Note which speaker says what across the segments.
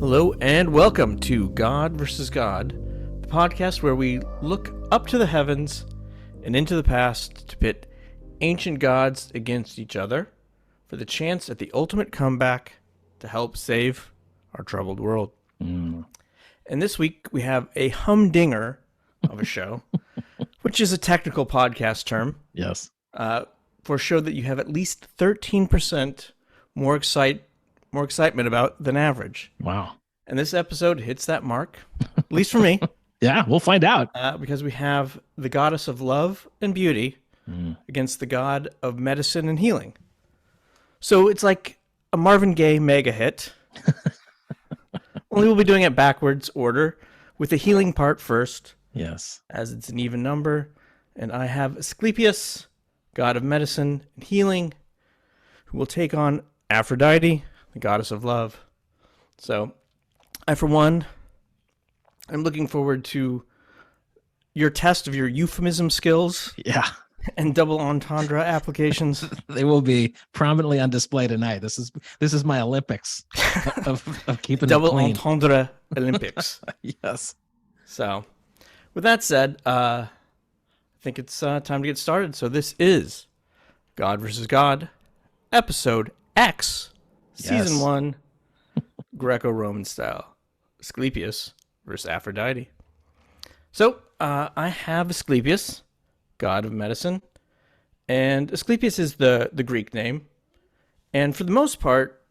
Speaker 1: Hello and welcome to God versus God, the podcast where we look up to the heavens and into the past to pit ancient gods against each other for the chance at the ultimate comeback to help save our troubled world. And this week we have a humdinger of a show, which is a technical podcast term.
Speaker 2: Yes.
Speaker 1: For a show that you have at least 13% more excitement about than average.
Speaker 2: Wow.
Speaker 1: And this episode hits that mark, at least for me.
Speaker 2: Yeah, we'll find out.
Speaker 1: Because we have the goddess of love and beauty against the god of medicine and healing. So it's like a Marvin Gaye mega hit. Only we'll be doing it backwards order, with the healing part first.
Speaker 2: Yes.
Speaker 1: As it's an even number. And I have Asclepius, god of medicine and healing, who will take on Aphrodite, the goddess of love. So, I, for one, I'm looking forward to your test of your euphemism skills.
Speaker 2: Yeah.
Speaker 1: And double entendre applications.
Speaker 2: They will be prominently on display tonight. This is my Olympics of keeping
Speaker 1: double
Speaker 2: it clean.
Speaker 1: entendre Olympics.
Speaker 2: Yes.
Speaker 1: So, with that said, I think it's time to get started. So this is God versus God, episode X, season 1, Greco-Roman style. Asclepius versus Aphrodite. So, I have Asclepius, god of medicine, and Asclepius is the Greek name, and for the most part,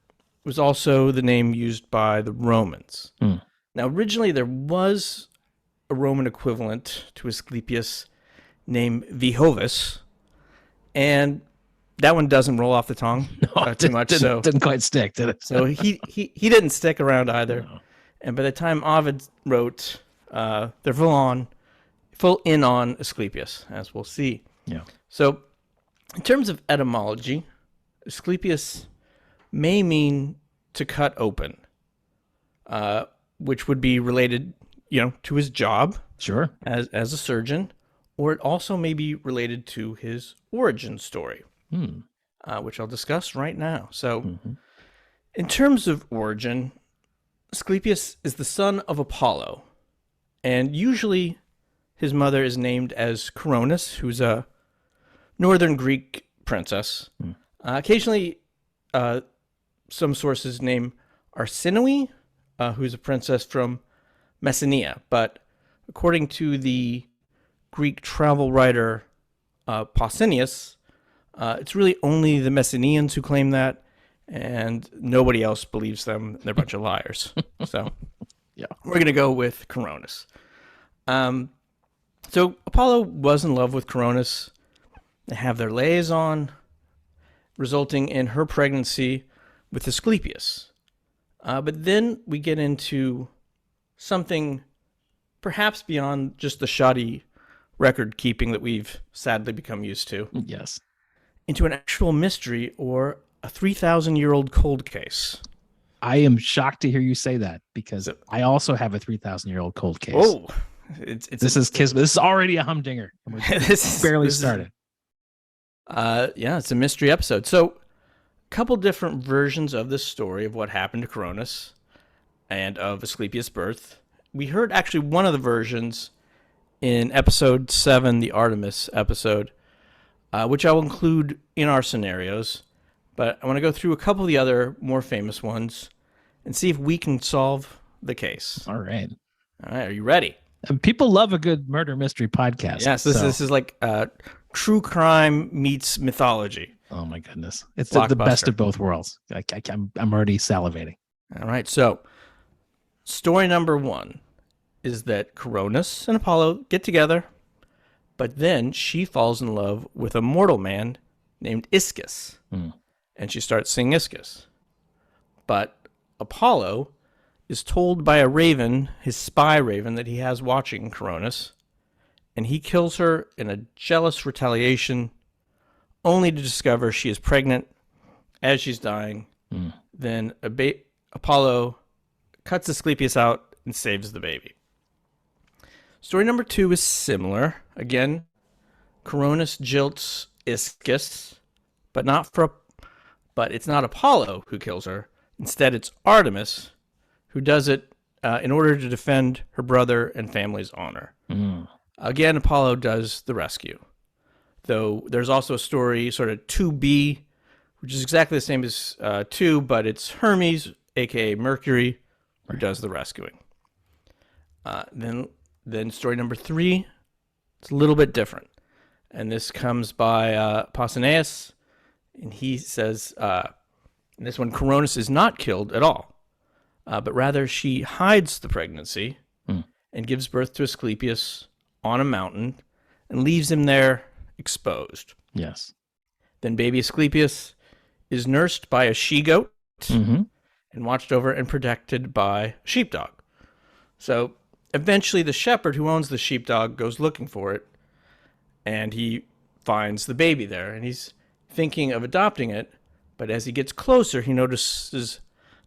Speaker 1: was also the name used by the Romans. Now, originally, there was a Roman equivalent to Asclepius named Vihovus, and that one doesn't roll off the tongue too much.
Speaker 2: Didn't quite stick, did it?
Speaker 1: So he didn't stick around either.
Speaker 2: No.
Speaker 1: And by the time Ovid wrote, they're full in on Asclepius, as we'll see.
Speaker 2: Yeah.
Speaker 1: So, in terms of etymology, Asclepius may mean to cut open, which would be related, to his job.
Speaker 2: Sure.
Speaker 1: As a surgeon, or it also may be related to his origin story, which I'll discuss right now. So, in terms of origin, Asclepius is the son of Apollo, and usually his mother is named as Coronis, who's a northern Greek princess. Occasionally, some sources name Arsinoe, who's a princess from Messenia, but according to the Greek travel writer Pausanias, it's really only the Messenians who claim that, and nobody else believes them. They're a bunch of liars. So,
Speaker 2: yeah,
Speaker 1: we're going to go with Coronis. So Apollo was in love with Coronis. They have their liaison, resulting in her pregnancy with Asclepius. But then we get into something perhaps beyond just the shoddy record keeping that we've sadly become used to.
Speaker 2: Yes.
Speaker 1: Into an actual mystery, or a 3,000-year-old cold case.
Speaker 2: I am shocked to hear you say that, because I also have a 3,000-year-old cold case.
Speaker 1: Oh,
Speaker 2: this is kismet. This is already a humdinger. This barely started.
Speaker 1: Yeah, it's a mystery episode. So, a couple different versions of this story of what happened to Coronis and of Asclepius' birth. We heard actually one of the versions in episode 7, the Artemis episode, which I will include in our scenarios. But I want to go through a couple of the other more famous ones and see if we can solve the case.
Speaker 2: All right.
Speaker 1: All right, are you ready?
Speaker 2: People love a good murder mystery podcast.
Speaker 1: Yes, this is like true crime meets mythology.
Speaker 2: Oh my goodness. It's the best of both worlds. I'm already salivating.
Speaker 1: All right, so story number 1 is that Coronis and Apollo get together, but then she falls in love with a mortal man named Ischus, and she starts singing Ischus. But Apollo is told by a raven, his spy raven, that he has watching Coronis, and he kills her in a jealous retaliation, only to discover she is pregnant as she's dying. Then Apollo cuts Asclepius out and saves the baby. Story number 2 is similar. Again, Coronis jilts Ischus, but it's not Apollo who kills her. Instead, it's Artemis who does it in order to defend her brother and family's honor. Again, Apollo does the rescue. Though there's also a story, sort of 2B, which is exactly the same as 2, but it's Hermes, a.k.a. Mercury, who does the rescuing. Then story number 3, it's a little bit different. And this comes by Pausanias, and he says, in this one, Coronis is not killed at all, but rather she hides the pregnancy and gives birth to Asclepius on a mountain and leaves him there exposed.
Speaker 2: Yes.
Speaker 1: Then baby Asclepius is nursed by a she-goat and watched over and protected by a sheepdog. So eventually the shepherd who owns the sheepdog goes looking for it, and he finds the baby there, and he's thinking of adopting it, but as he gets closer, he notices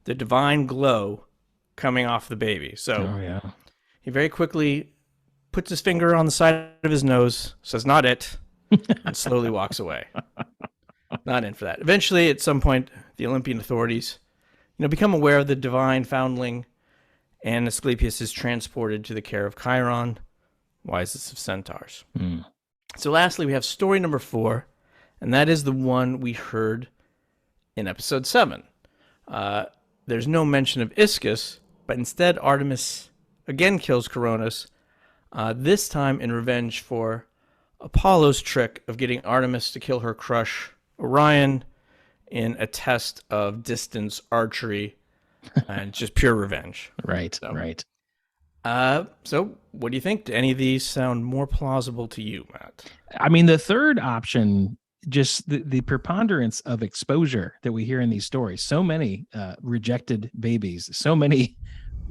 Speaker 1: the divine glow coming off the baby. So he very quickly puts his finger on the side of his nose, says, "Not it," and slowly walks away. Not in for that. Eventually, at some point, the Olympian authorities, become aware of the divine foundling, and Asclepius is transported to the care of Chiron, wisest of centaurs. So lastly, we have story number 4, and that is the one we heard in episode 7. There's no mention of Ischus, but instead Artemis again kills Coronis, this time in revenge for Apollo's trick of getting Artemis to kill her crush Orion in a test of distance archery, and just pure revenge.
Speaker 2: Right.
Speaker 1: So what do you think? Do any of these sound more plausible to you, Matt?
Speaker 2: I mean, the third option, just the preponderance of exposure that we hear in these stories, so many rejected babies, so many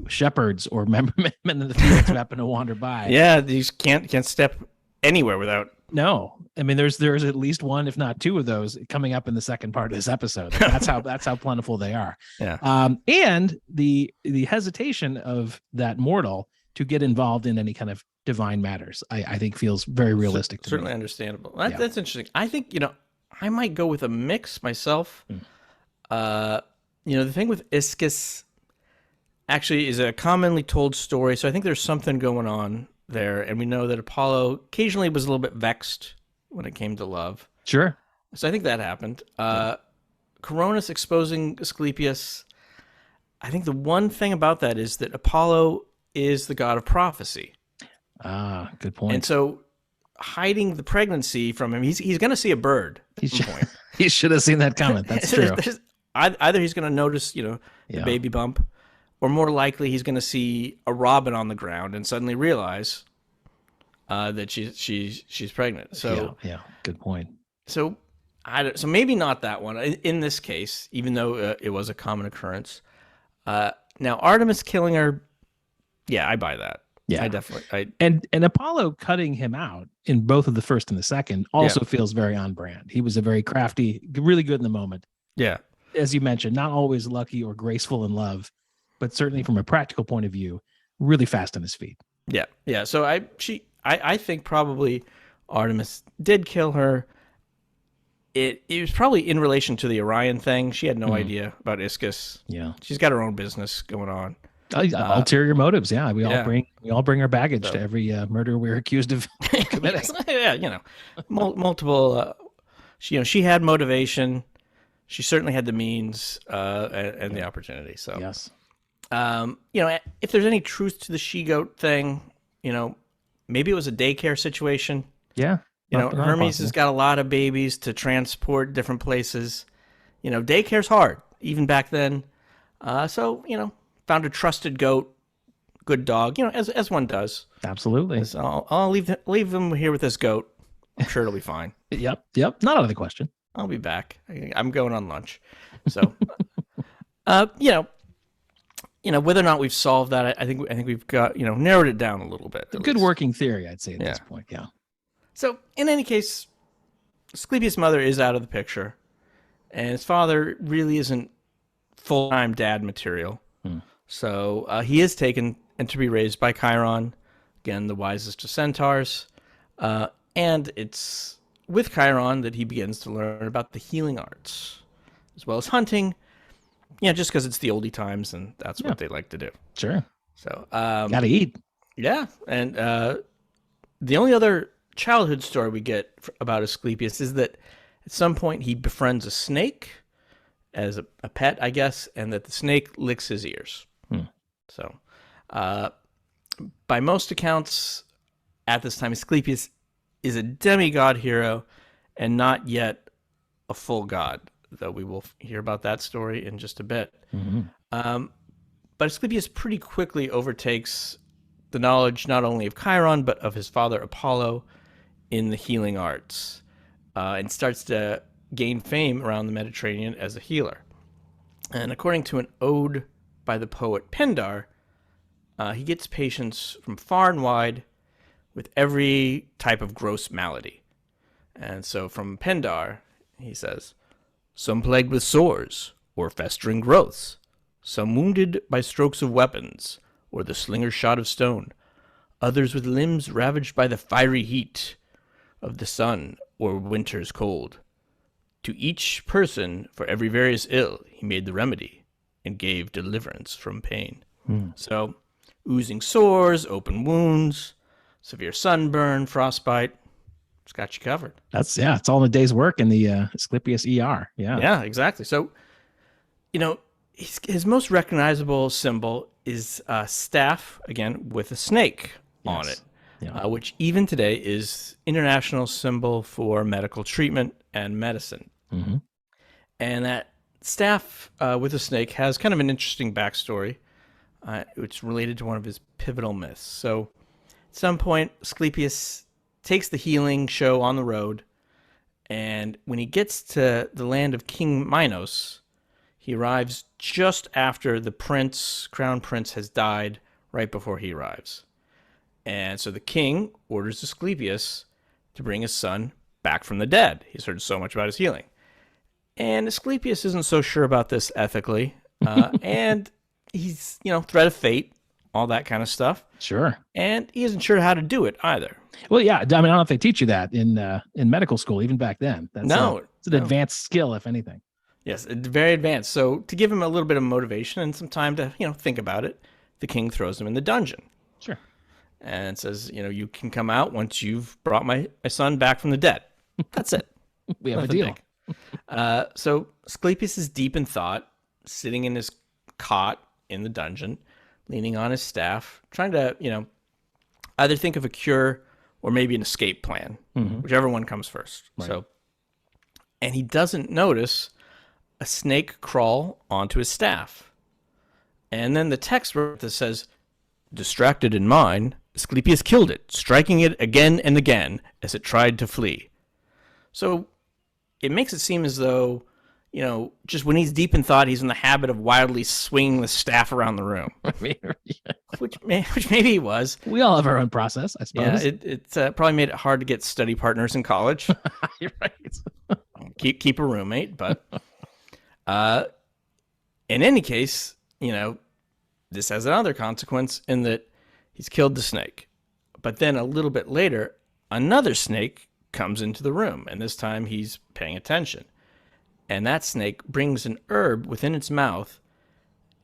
Speaker 2: shepherds or men in the fields who happen to wander by.
Speaker 1: Yeah, these can't step anywhere without.
Speaker 2: No, I mean, there's at least one, if not 2 of those coming up in the second part of this episode. That's how plentiful they are.
Speaker 1: Yeah.
Speaker 2: And the hesitation of that mortal to get involved in any kind of divine matters, I think feels very realistic to
Speaker 1: certainly
Speaker 2: me.
Speaker 1: Understandable. That's interesting. I think, I might go with a mix myself. The thing with Ischus actually is a commonly told story, so I think there's something going on there, and we know that Apollo occasionally was a little bit vexed when it came to love.
Speaker 2: Sure.
Speaker 1: So I think that happened. Coronis exposing Asclepius, I think the one thing about that is that Apollo is the god of prophecy.
Speaker 2: Ah, good point.
Speaker 1: And so hiding the pregnancy from him, he's going to see a bird at some point.
Speaker 2: He should have seen that coming. That's true.
Speaker 1: Either he's going to notice, the baby bump, or more likely he's going to see a robin on the ground and suddenly realize that she's pregnant. So
Speaker 2: yeah, good point.
Speaker 1: So maybe not that one in this case, even though it was a common occurrence. Now Artemis killing her, yeah, I buy that.
Speaker 2: Yeah,
Speaker 1: I definitely.
Speaker 2: And Apollo cutting him out in both of the first and the second also feels very on brand. He was a very crafty, really good in the moment.
Speaker 1: Yeah,
Speaker 2: as you mentioned, not always lucky or graceful in love, but certainly from a practical point of view, really fast on his feet.
Speaker 1: Yeah. So I think probably Artemis did kill her. It was probably in relation to the Orion thing. She had no idea about Ischus.
Speaker 2: Yeah,
Speaker 1: she's got her own business going on.
Speaker 2: Ulterior motives. Yeah, we all bring our baggage to every murder we're accused of committing.
Speaker 1: Yeah, multiple. She had motivation. She certainly had the means and the opportunity. So
Speaker 2: yes.
Speaker 1: If there's any truth to the she-goat thing, maybe it was a daycare situation.
Speaker 2: Yeah.
Speaker 1: Hermes has got a lot of babies to transport different places. Daycare's hard, even back then. So, found a trusted goat, good dog, as one does.
Speaker 2: Absolutely.
Speaker 1: So I'll leave them here with this goat. I'm sure it'll be fine.
Speaker 2: Yep. Not out of the question.
Speaker 1: I'll be back. I'm going on lunch. So, whether or not we've solved that, I think we've got, narrowed it down a little bit.
Speaker 2: A good working theory, I'd say at this point. Yeah.
Speaker 1: So in any case, Asclepius' mother is out of the picture, and his father really isn't full-time dad material. So he is taken and to be raised by Chiron, again, the wisest of centaurs. And it's with Chiron that he begins to learn about the healing arts, as well as hunting, Yeah, just because it's the oldie times and that's what they like to do.
Speaker 2: Sure.
Speaker 1: So,
Speaker 2: gotta eat.
Speaker 1: Yeah, and the only other childhood story we get about Asclepius is that at some point he befriends a snake as a pet, I guess, and that the snake licks his ears. So, by most accounts, at this time, Asclepius is a demigod hero and not yet a full god, though we will hear about that story in just a bit. But Asclepius pretty quickly overtakes the knowledge not only of Chiron, but of his father Apollo in the healing arts, and starts to gain fame around the Mediterranean as a healer. And according to an ode by the poet Pindar, he gets patients from far and wide with every type of gross malady. And so from Pindar, he says, some plagued with sores or festering growths, some wounded by strokes of weapons or the slinger's shot of stone, others with limbs ravaged by the fiery heat of the sun or winter's cold. To each person for every various ill he made the remedy and gave deliverance from pain. So oozing sores, open wounds, severe sunburn, frostbite, it's got you covered.
Speaker 2: It's all in a day's work in the Asclepius ER.
Speaker 1: Yeah, exactly. So, his most recognizable symbol is a staff, again, with a snake on it, which even today is international symbol for medical treatment and medicine. And that staff with a snake has kind of an interesting backstory, which is related to one of his pivotal myths. So at some point, Asclepius takes the healing show on the road, and when he gets to the land of King Minos, he arrives just after the crown prince has died, right before he arrives. And so the king orders Asclepius to bring his son back from the dead. He's heard so much about his healing. And Asclepius isn't so sure about this ethically. And he's, threat of fate, all that kind of stuff.
Speaker 2: Sure.
Speaker 1: And he isn't sure how to do it either.
Speaker 2: Well, yeah. I don't know if they teach you that in medical school, even back then. It's an advanced skill, if anything.
Speaker 1: Yes, very advanced. So to give him a little bit of motivation and some time to, think about it, the king throws him in the dungeon.
Speaker 2: Sure.
Speaker 1: And says, you can come out once you've brought my son back from the dead. That's it.
Speaker 2: We have a deal.
Speaker 1: So Asclepius is deep in thought, sitting in his cot in the dungeon, leaning on his staff, trying to, either think of a cure or maybe an escape plan, whichever one comes first. Right. So, and he doesn't notice a snake crawl onto his staff. And then the text that says, distracted in mind, Asclepius killed it, striking it again and again as it tried to flee. So it makes it seem as though, just when he's deep in thought, he's in the habit of wildly swinging the staff around the room. which maybe he was.
Speaker 2: We all have our own process, I suppose.
Speaker 1: Yeah, it probably made it hard to get study partners in college.
Speaker 2: You're right.
Speaker 1: Keep a roommate, but in any case, this has another consequence in that he's killed the snake. But then a little bit later, another snake comes into the room, and this time he's paying attention. And that snake brings an herb within its mouth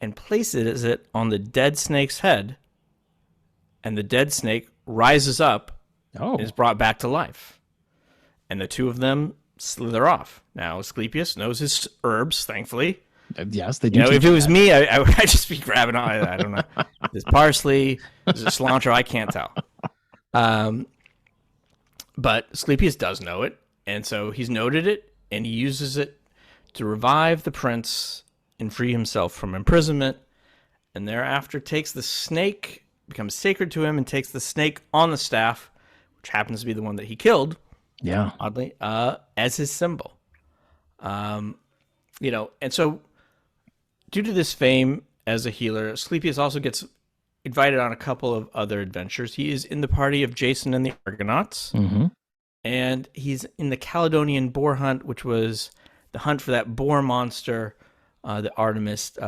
Speaker 1: and places it on the dead snake's head, and the dead snake rises up and is brought back to life. And the two of them slither off. Now, Asclepius knows his herbs, thankfully.
Speaker 2: Yes, they do.
Speaker 1: If it was me, I'd just be grabbing on. I don't know. There's parsley, there's cilantro, I can't tell. But Asclepius does know it, and so he's noted it, and he uses it to revive the prince and free himself from imprisonment, and thereafter takes the snake, becomes sacred to him, and takes the snake on the staff, which happens to be the one that he killed, oddly, as his symbol. And so due to this fame as a healer, Asclepius also gets invited on a couple of other adventures. He is in the party of Jason and the Argonauts, and he's in the Caledonian boar hunt, which was the hunt for that boar monster that Artemis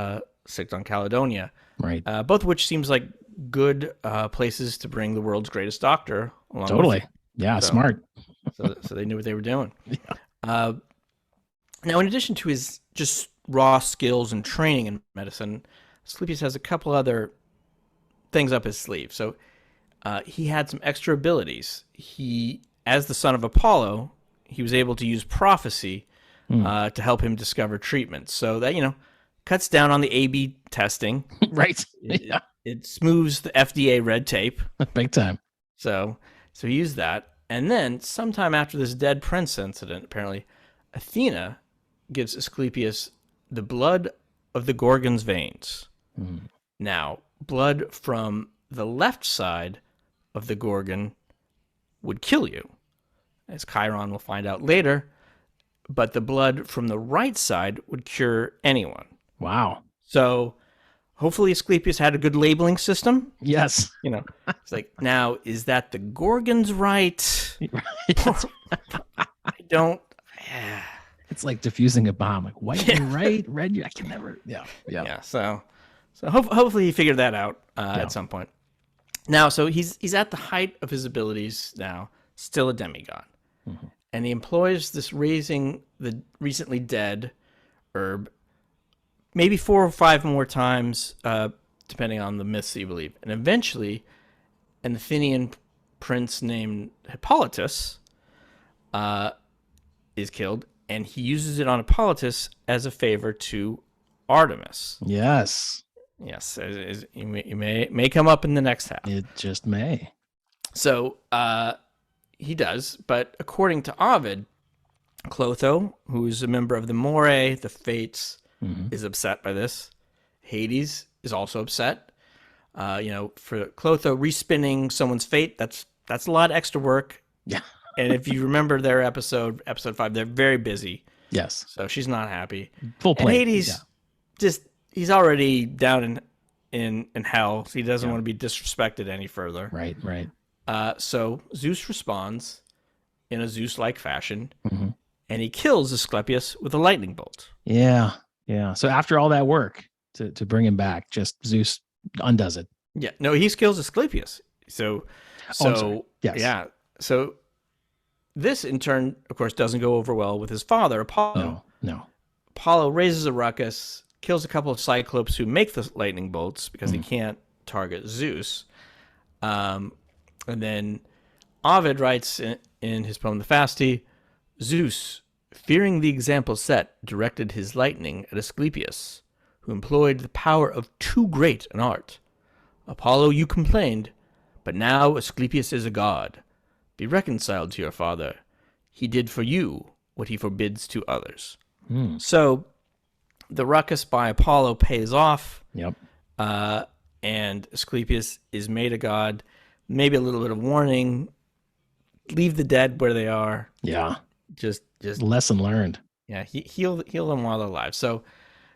Speaker 1: sicked on Caledonia.
Speaker 2: Right.
Speaker 1: Both of which seems like good places to bring the world's greatest doctor along.
Speaker 2: Totally.
Speaker 1: With
Speaker 2: Yeah, smart.
Speaker 1: so they knew what they were doing. Now, in addition to his just raw skills and training in medicine, Asclepius has a couple other things up his sleeve. So he had some extra abilities. He, as the son of Apollo, he was able to use prophecy to help him discover treatments. So that, cuts down on the A/B testing.
Speaker 2: Right.
Speaker 1: It smooths the FDA red tape.
Speaker 2: Big time.
Speaker 1: So he used that. And then sometime after this dead prince incident, apparently, Athena gives Asclepius the blood of the Gorgon's veins. Now, blood from the left side of the Gorgon would kill you, as Chiron will find out later, but the blood from the right side would cure anyone.
Speaker 2: Wow.
Speaker 1: So hopefully Asclepius had a good labeling system.
Speaker 2: Yes.
Speaker 1: It's like, now, is that the Gorgon's right? I don't.
Speaker 2: It's like diffusing a bomb. Like white and right, red. I can never. Yeah.
Speaker 1: So hopefully he figured that out at some point. Now, so he's at the height of his abilities now, still a demigod, and he employs this raising the recently dead herb, maybe 4 or 5 more times, depending on the myths that you believe, and eventually, an Athenian prince named Hippolytus is killed. And he uses it on Hippolytus as a favor to Artemis.
Speaker 2: Yes.
Speaker 1: Yes. You may come up in the next half.
Speaker 2: It just may.
Speaker 1: So he does. But according to Ovid, Clotho, who is a member of the Moirae, the Fates, is upset by this. Hades is also upset. For Clotho, respinning someone's fate, that's a lot of extra work.
Speaker 2: Yeah.
Speaker 1: And if you remember their episode 5, they're very busy.
Speaker 2: Yes.
Speaker 1: So she's not happy.
Speaker 2: Full play.
Speaker 1: And Hades, he's already down in hell, so he doesn't want to be disrespected any further.
Speaker 2: Right.
Speaker 1: So Zeus responds in a Zeus-like fashion, and he kills Asclepius with a lightning bolt.
Speaker 2: Yeah. So after all that work to bring him back, just Zeus undoes it.
Speaker 1: Yeah. No, he kills Asclepius. So
Speaker 2: yes.
Speaker 1: Yeah. So this, in turn, of course, doesn't go over well with his father, Apollo.
Speaker 2: No.
Speaker 1: Apollo raises a ruckus, kills a couple of Cyclopes who make the lightning bolts because he can't target Zeus. And then Ovid writes in his poem, The Fasti, Zeus, fearing the example set, directed his lightning at Asclepius, who employed the power of too great an art. Apollo, you complained, but now Asclepius is a god. Be reconciled to your father. He did for you what he forbids to others. So the ruckus by Apollo pays off.
Speaker 2: Yep.
Speaker 1: And Asclepius is made a god. Maybe a little bit of warning. Leave the dead where they are.
Speaker 2: Yeah.
Speaker 1: Just
Speaker 2: lesson learned.
Speaker 1: Yeah. Heal them while they're alive. So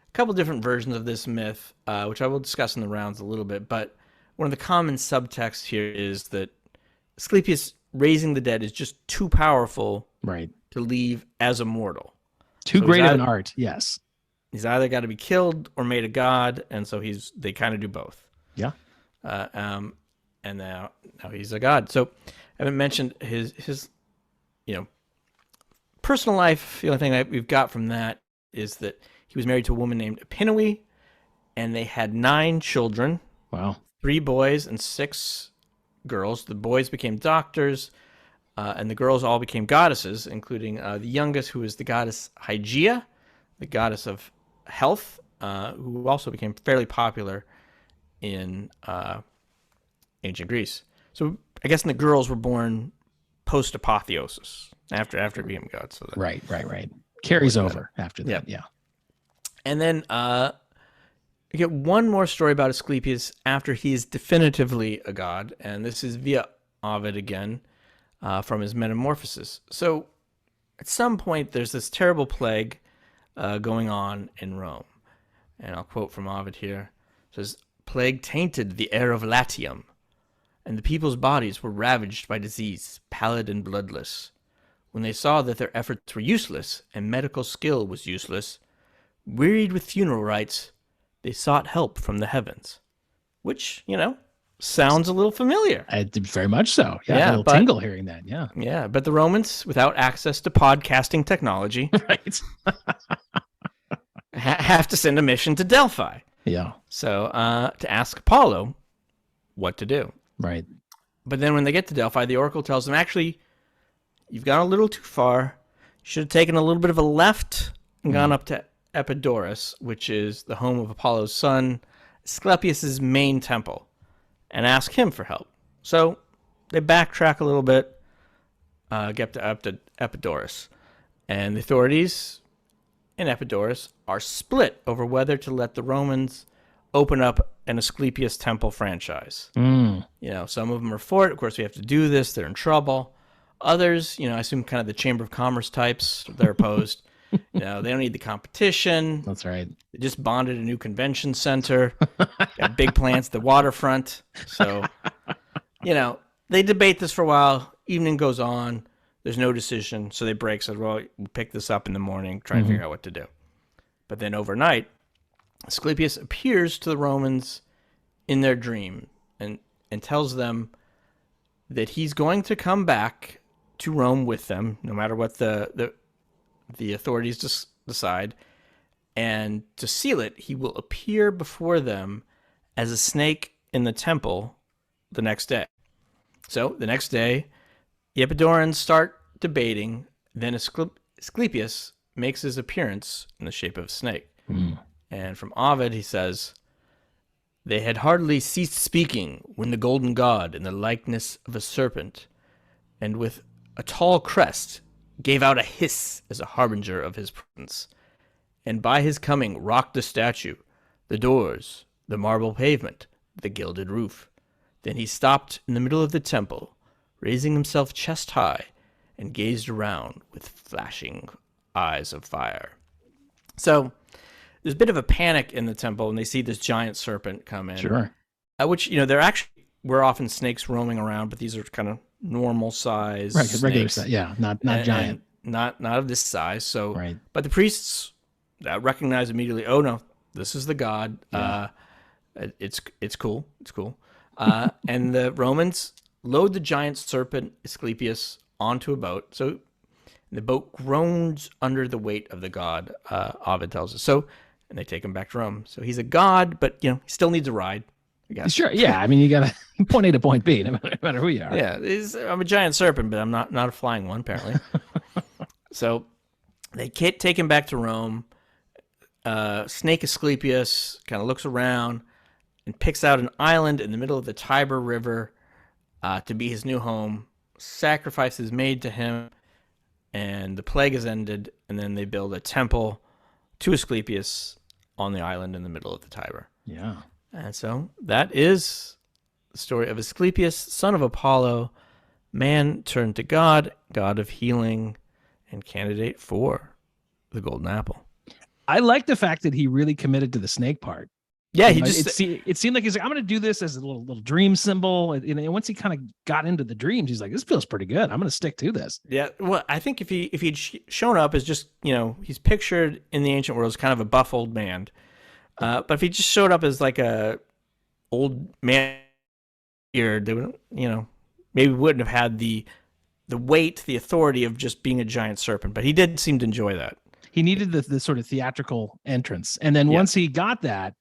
Speaker 1: a couple different versions of this myth, which I will discuss in the rounds a little bit. But one of the common subtexts here is that Asclepius raising the dead is just too powerful to leave as a mortal.
Speaker 2: Too great of an art, yes.
Speaker 1: He's either got to be killed or made a god, and so they kind of do both.
Speaker 2: Yeah.
Speaker 1: And now he's a god. So I haven't mentioned his personal life. The only thing that we've got from that is that he was married to a woman named Epinoe, and they had 9 children.
Speaker 2: Wow.
Speaker 1: 3 boys and 6 girls. The boys became doctors, and the girls all became goddesses, including the youngest, who is the goddess Hygeia, the goddess of health, who also became fairly popular in ancient Greece. So I guess the girls were born post-apotheosis, after becoming gods. So
Speaker 2: right. Carries over after that, yeah.
Speaker 1: And then we get one more story about Asclepius after he is definitively a god, and this is via Ovid again, from his Metamorphoses. So at some point, there's this terrible plague going on in Rome. And I'll quote from Ovid here. It says, "Plague tainted the air of Latium, and the people's bodies were ravaged by disease, pallid and bloodless. When they saw that their efforts were useless and medical skill was useless, wearied with funeral rites, they sought help from the heavens." Which, sounds a little familiar.
Speaker 2: Very much so. Yeah, a little tingle hearing that. Yeah.
Speaker 1: Yeah, but the Romans, without access to podcasting technology,
Speaker 2: right,
Speaker 1: have to send a mission to Delphi.
Speaker 2: Yeah.
Speaker 1: So to ask Apollo what to do.
Speaker 2: Right.
Speaker 1: But then when they get to Delphi, the oracle tells them, actually, you've gone a little too far. You should have taken a little bit of a left and gone up to Epidaurus, which is the home of Apollo's son, Asclepius' main temple, and ask him for help. So they backtrack a little bit, get to Epidaurus. And the authorities in Epidaurus are split over whether to let the Romans open up an Asclepius temple franchise. You know, some of them are for it. Of course, we have to do this. They're in trouble. Others, you know, I assume kind of the Chamber of Commerce types, they're opposed. You know, they don't need the competition.
Speaker 2: That's right.
Speaker 1: They just bonded a new convention center, got big plans at the waterfront. So, you know, they debate this for a while. Evening goes on. There's no decision. So they break, said, well, we'll pick this up in the morning, try and figure out what to do. But then overnight, Asclepius appears to the Romans in their dream and tells them that he's going to come back to Rome with them, no matter what the authorities decide. And to seal it, he will appear before them as a snake in the temple the next day. So the next day, the Epidaurians start debating. Then Asclepius makes his appearance in the shape of a snake. And from Ovid, he says, they had hardly ceased speaking when the golden god, in the likeness of a serpent, and with a tall crest, gave out a hiss as a harbinger of his presence, and by his coming rocked the statue, the doors, the marble pavement, the gilded roof. Then he stopped in the middle of the temple, raising himself chest high, and gazed around with flashing eyes of fire. So there's a bit of a panic in the temple when they see this giant serpent come in.
Speaker 2: Sure.
Speaker 1: Which, you know, they're actually, we're often snakes roaming around, but these are kind of normal size snakes.
Speaker 2: Regular size, yeah, not giant.
Speaker 1: Not of this size. So,
Speaker 2: right.
Speaker 1: But the priests recognize immediately, oh no, this is the god.
Speaker 2: Yeah.
Speaker 1: It's cool. It's cool. And the Romans load the giant serpent Asclepius onto a boat. So the boat groans under the weight of the god, Ovid tells us. So, and they take him back to Rome. So he's a god, but, you know, he still needs a ride.
Speaker 2: Sure, yeah. I mean, you got to point A to point B, no matter who you are.
Speaker 1: Yeah, I'm a giant serpent, but I'm not a flying one, apparently. So they take him back to Rome. Snake Asclepius kind of looks around and picks out an island in the middle of the Tiber River to be his new home. Sacrifice is made to him, and the plague is ended, and then they build a temple to Asclepius on the island in the middle of the Tiber.
Speaker 2: Yeah.
Speaker 1: And so that is the story of Asclepius, son of Apollo, man turned to God, god of healing, and candidate for the golden apple.
Speaker 2: I like the fact that he really committed to the snake part.
Speaker 1: Yeah,
Speaker 2: it seemed like he's like, I'm going to do this as a little dream symbol. And once he kind of got into the dreams, he's like, this feels pretty good. I'm going to stick to this.
Speaker 1: Yeah, well, I think if he'd shown up as just, you know, he's pictured in the ancient world as kind of a buff old man. But if he just showed up as like a old man here, they would, you know, maybe wouldn't have had the weight, the authority of just being a giant serpent. But he did seem to enjoy that.
Speaker 2: He needed the sort of theatrical entrance, and then once he got that,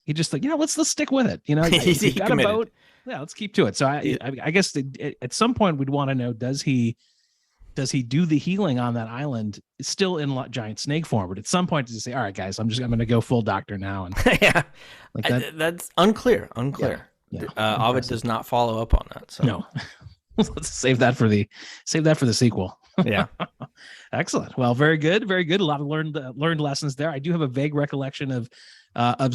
Speaker 2: he just like, let's stick with it. You know, he got committed. A boat. Yeah, let's keep to it. So I guess at some point we'd want to know, does he do the healing on that island still in giant snake form? But at some point, does he say, all right, guys, I'm going to go full doctor now? And
Speaker 1: yeah,
Speaker 2: like
Speaker 1: that's unclear.
Speaker 2: Yeah.
Speaker 1: Ovid does not follow up on that. So
Speaker 2: no, let's save that for the sequel.
Speaker 1: Yeah.
Speaker 2: Excellent. Well, very good. Very good. A lot of learned lessons there. I do have a vague recollection of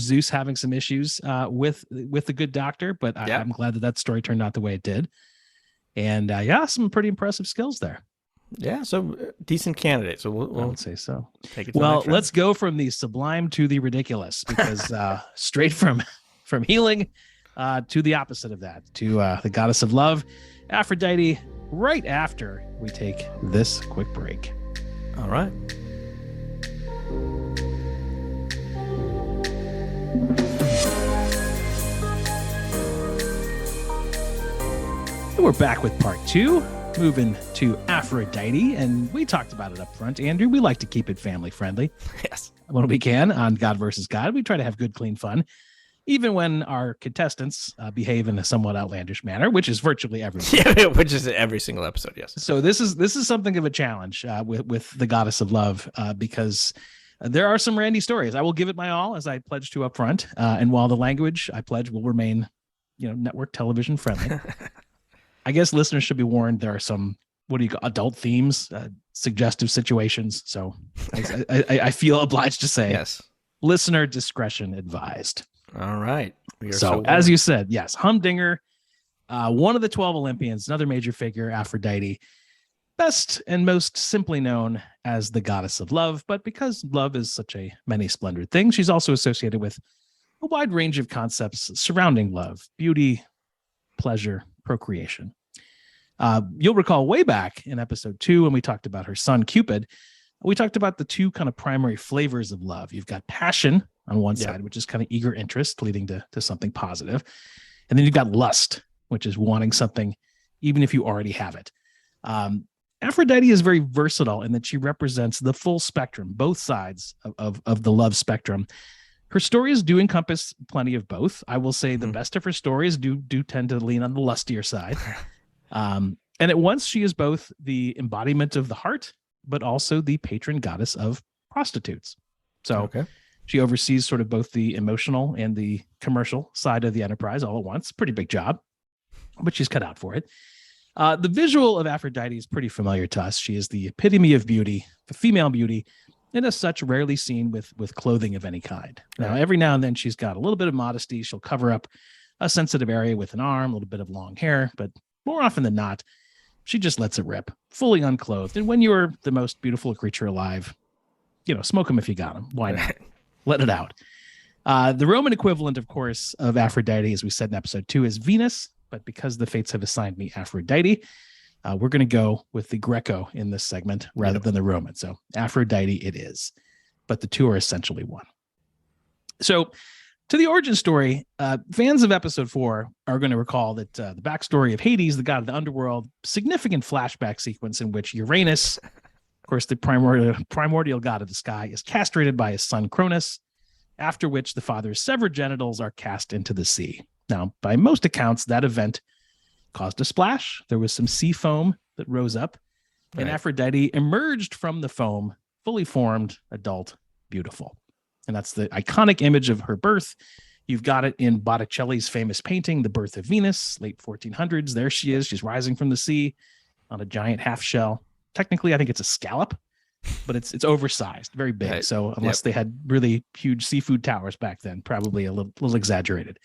Speaker 2: Zeus having some issues with the good doctor, but I'm glad that story turned out the way it did. And some pretty impressive skills there.
Speaker 1: Yeah, so decent candidate. So we'll
Speaker 2: I would say so.
Speaker 1: Take it to
Speaker 2: well, let's go from the sublime to the ridiculous, because straight from healing to the opposite of that, to the goddess of love, Aphrodite, right after we take this quick break.
Speaker 1: All right.
Speaker 2: We're back with part 2, moving to Aphrodite, and we talked about it up front. Andrew, we like to keep it family friendly.
Speaker 1: Yes.
Speaker 2: When we can on God versus God, we try to have good, clean fun, even when our contestants behave in a somewhat outlandish manner, which is virtually everyone.
Speaker 1: Yeah, which is every single episode, yes.
Speaker 2: So this is something of a challenge with the goddess of love because there are some randy stories. I will give it my all, as I pledged to up front, and while the language I pledge will remain, network television friendly. I guess listeners should be warned there are some, adult themes, suggestive situations. So I feel obliged to say,
Speaker 1: yes,
Speaker 2: listener discretion advised.
Speaker 1: All right.
Speaker 2: So as you said, yes, Humdinger, one of the 12 Olympians, another major figure, Aphrodite, best and most simply known as the goddess of love. But because love is such a many splendid thing, she's also associated with a wide range of concepts surrounding love, beauty, pleasure, procreation. You'll recall way back in episode 2 when we talked about her son Cupid, we talked about the two kind of primary flavors of love. You've got passion on one side, which is kind of eager interest leading to something positive. And then you've got lust, which is wanting something even if you already have it. Aphrodite is very versatile in that she represents the full spectrum, both sides of the love spectrum. Her stories do encompass plenty of both. I will say the best of her stories do tend to lean on the lustier side. And at once she is both the embodiment of the heart, but also the patron goddess of prostitutes. So she oversees sort of both the emotional and the commercial side of the enterprise all at once. Pretty big job, but she's cut out for it. The visual of Aphrodite is pretty familiar to us. She is the epitome of beauty, the female beauty, and as such, rarely seen with clothing of any kind. Now, every now and then she's got a little bit of modesty. She'll cover up a sensitive area with an arm, a little bit of long hair, but more often than not, she just lets it rip, fully unclothed. And when you're the most beautiful creature alive, smoke them if you got them. Why not? Let it out. The Roman equivalent, of course, of Aphrodite, as we said in episode 2, is Venus. But because the fates have assigned me Aphrodite, we're going to go with the Greco in this segment rather than the Roman. So Aphrodite it is. But the two are essentially one. So to the origin story, fans of episode 4 are going to recall that the backstory of Hades, the god of the underworld, significant flashback sequence in which Uranus, of course, the primordial god of the sky, is castrated by his son Cronus, after which the father's severed genitals are cast into the sea. Now, by most accounts, that event caused a splash. There was some sea foam that rose up, and Aphrodite emerged from the foam, fully formed, adult, beautiful. And that's the iconic image of her birth. You've got it in Botticelli's famous painting, The Birth of Venus, late 1400s. There she is. She's rising from the sea on a giant half shell. Technically, I think it's a scallop, but it's oversized, very big. Right. So unless they had really huge seafood towers back then, probably a little exaggerated.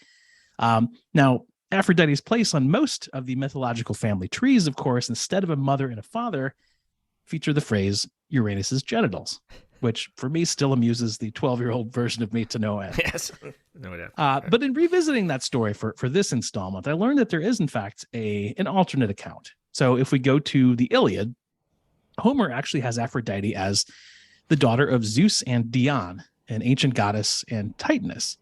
Speaker 2: Now, Aphrodite's place on most of the mythological family trees, of course, instead of a mother and a father, feature the phrase Uranus's genitals, which for me still amuses the 12-year-old version of me to no end.
Speaker 1: Yes, no doubt.
Speaker 2: But in revisiting that story for this installment, I learned that there is, in fact, an alternate account. So if we go to the Iliad, Homer actually has Aphrodite as the daughter of Zeus and Dione, an ancient goddess and Titaness.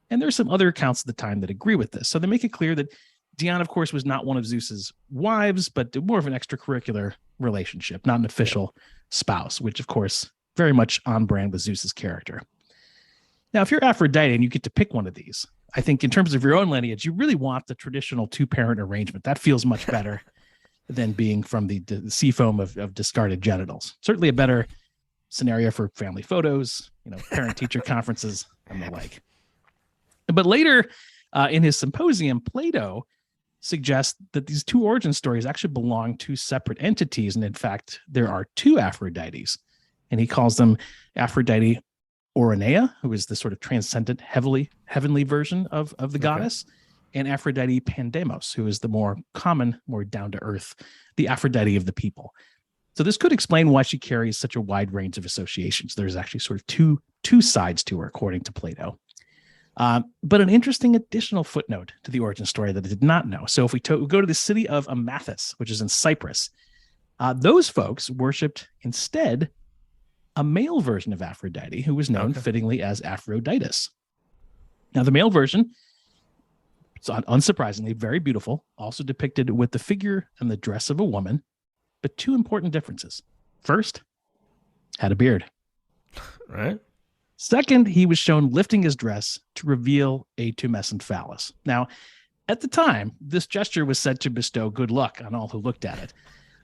Speaker 2: And there's some other accounts at the time that agree with this. So they make it clear that Dione, of course, was not one of Zeus's wives, but more of an extracurricular relationship, not an official spouse, which, of course, very much on brand with Zeus's character. Now, if you're Aphrodite and you get to pick one of these, I think in terms of your own lineage, you really want the traditional two-parent arrangement. That feels much better than being from the sea foam of discarded genitals. Certainly a better scenario for family photos, parent-teacher conferences and the like. But later in his symposium, Plato suggests that these two origin stories actually belong to separate entities. And in fact, there are two Aphrodites. And he calls them Aphrodite Oronea, who is the sort of transcendent, heavenly version of the goddess, and Aphrodite Pandemos, who is the more common, more down-to-earth, the Aphrodite of the people. So this could explain why she carries such a wide range of associations. There's actually sort of two sides to her, according to Plato. But an interesting additional footnote to the origin story that I did not know. So if we go to the city of Amathus, which is in Cyprus, those folks worshipped instead a male version of Aphrodite who was known fittingly as Aphroditus. Now, the male version So unsurprisingly, very beautiful, also depicted with the figure and the dress of a woman, but two important differences. First, had a beard.
Speaker 1: Right.
Speaker 2: Second, he was shown lifting his dress to reveal a tumescent phallus. Now, at the time, this gesture was said to bestow good luck on all who looked at it.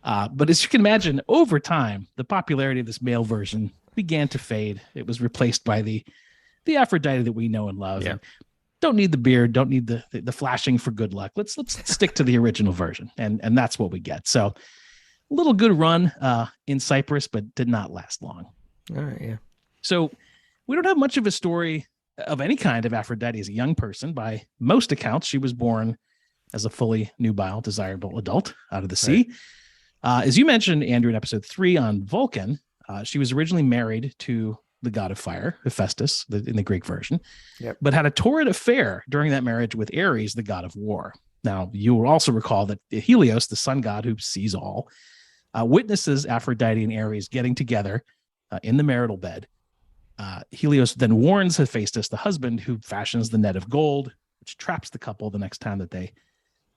Speaker 2: But as you can imagine, over time, the popularity of this male version began to fade. It was replaced by the Aphrodite that we know and love.
Speaker 1: Yeah.
Speaker 2: And don't need the beard, don't need the flashing for good luck. Let's stick to the original version, and that's what we get. So, a little good run in Cyprus, but did not last long.
Speaker 1: All right, yeah.
Speaker 2: So, we don't have much of a story of any kind of Aphrodite as a young person. By most accounts, she was born as a fully nubile, desirable adult out of the sea. Right. As you mentioned, Andrew, in episode 3 on Vulcan, she was originally married to the god of fire, Hephaestus, in the Greek version, but had a torrid affair during that marriage with Ares, the god of war. Now, you will also recall that Helios, the sun god who sees all, witnesses Aphrodite and Ares getting together in the marital bed. Helios then warns Hephaestus, the husband, who fashions the net of gold, which traps the couple the next time that they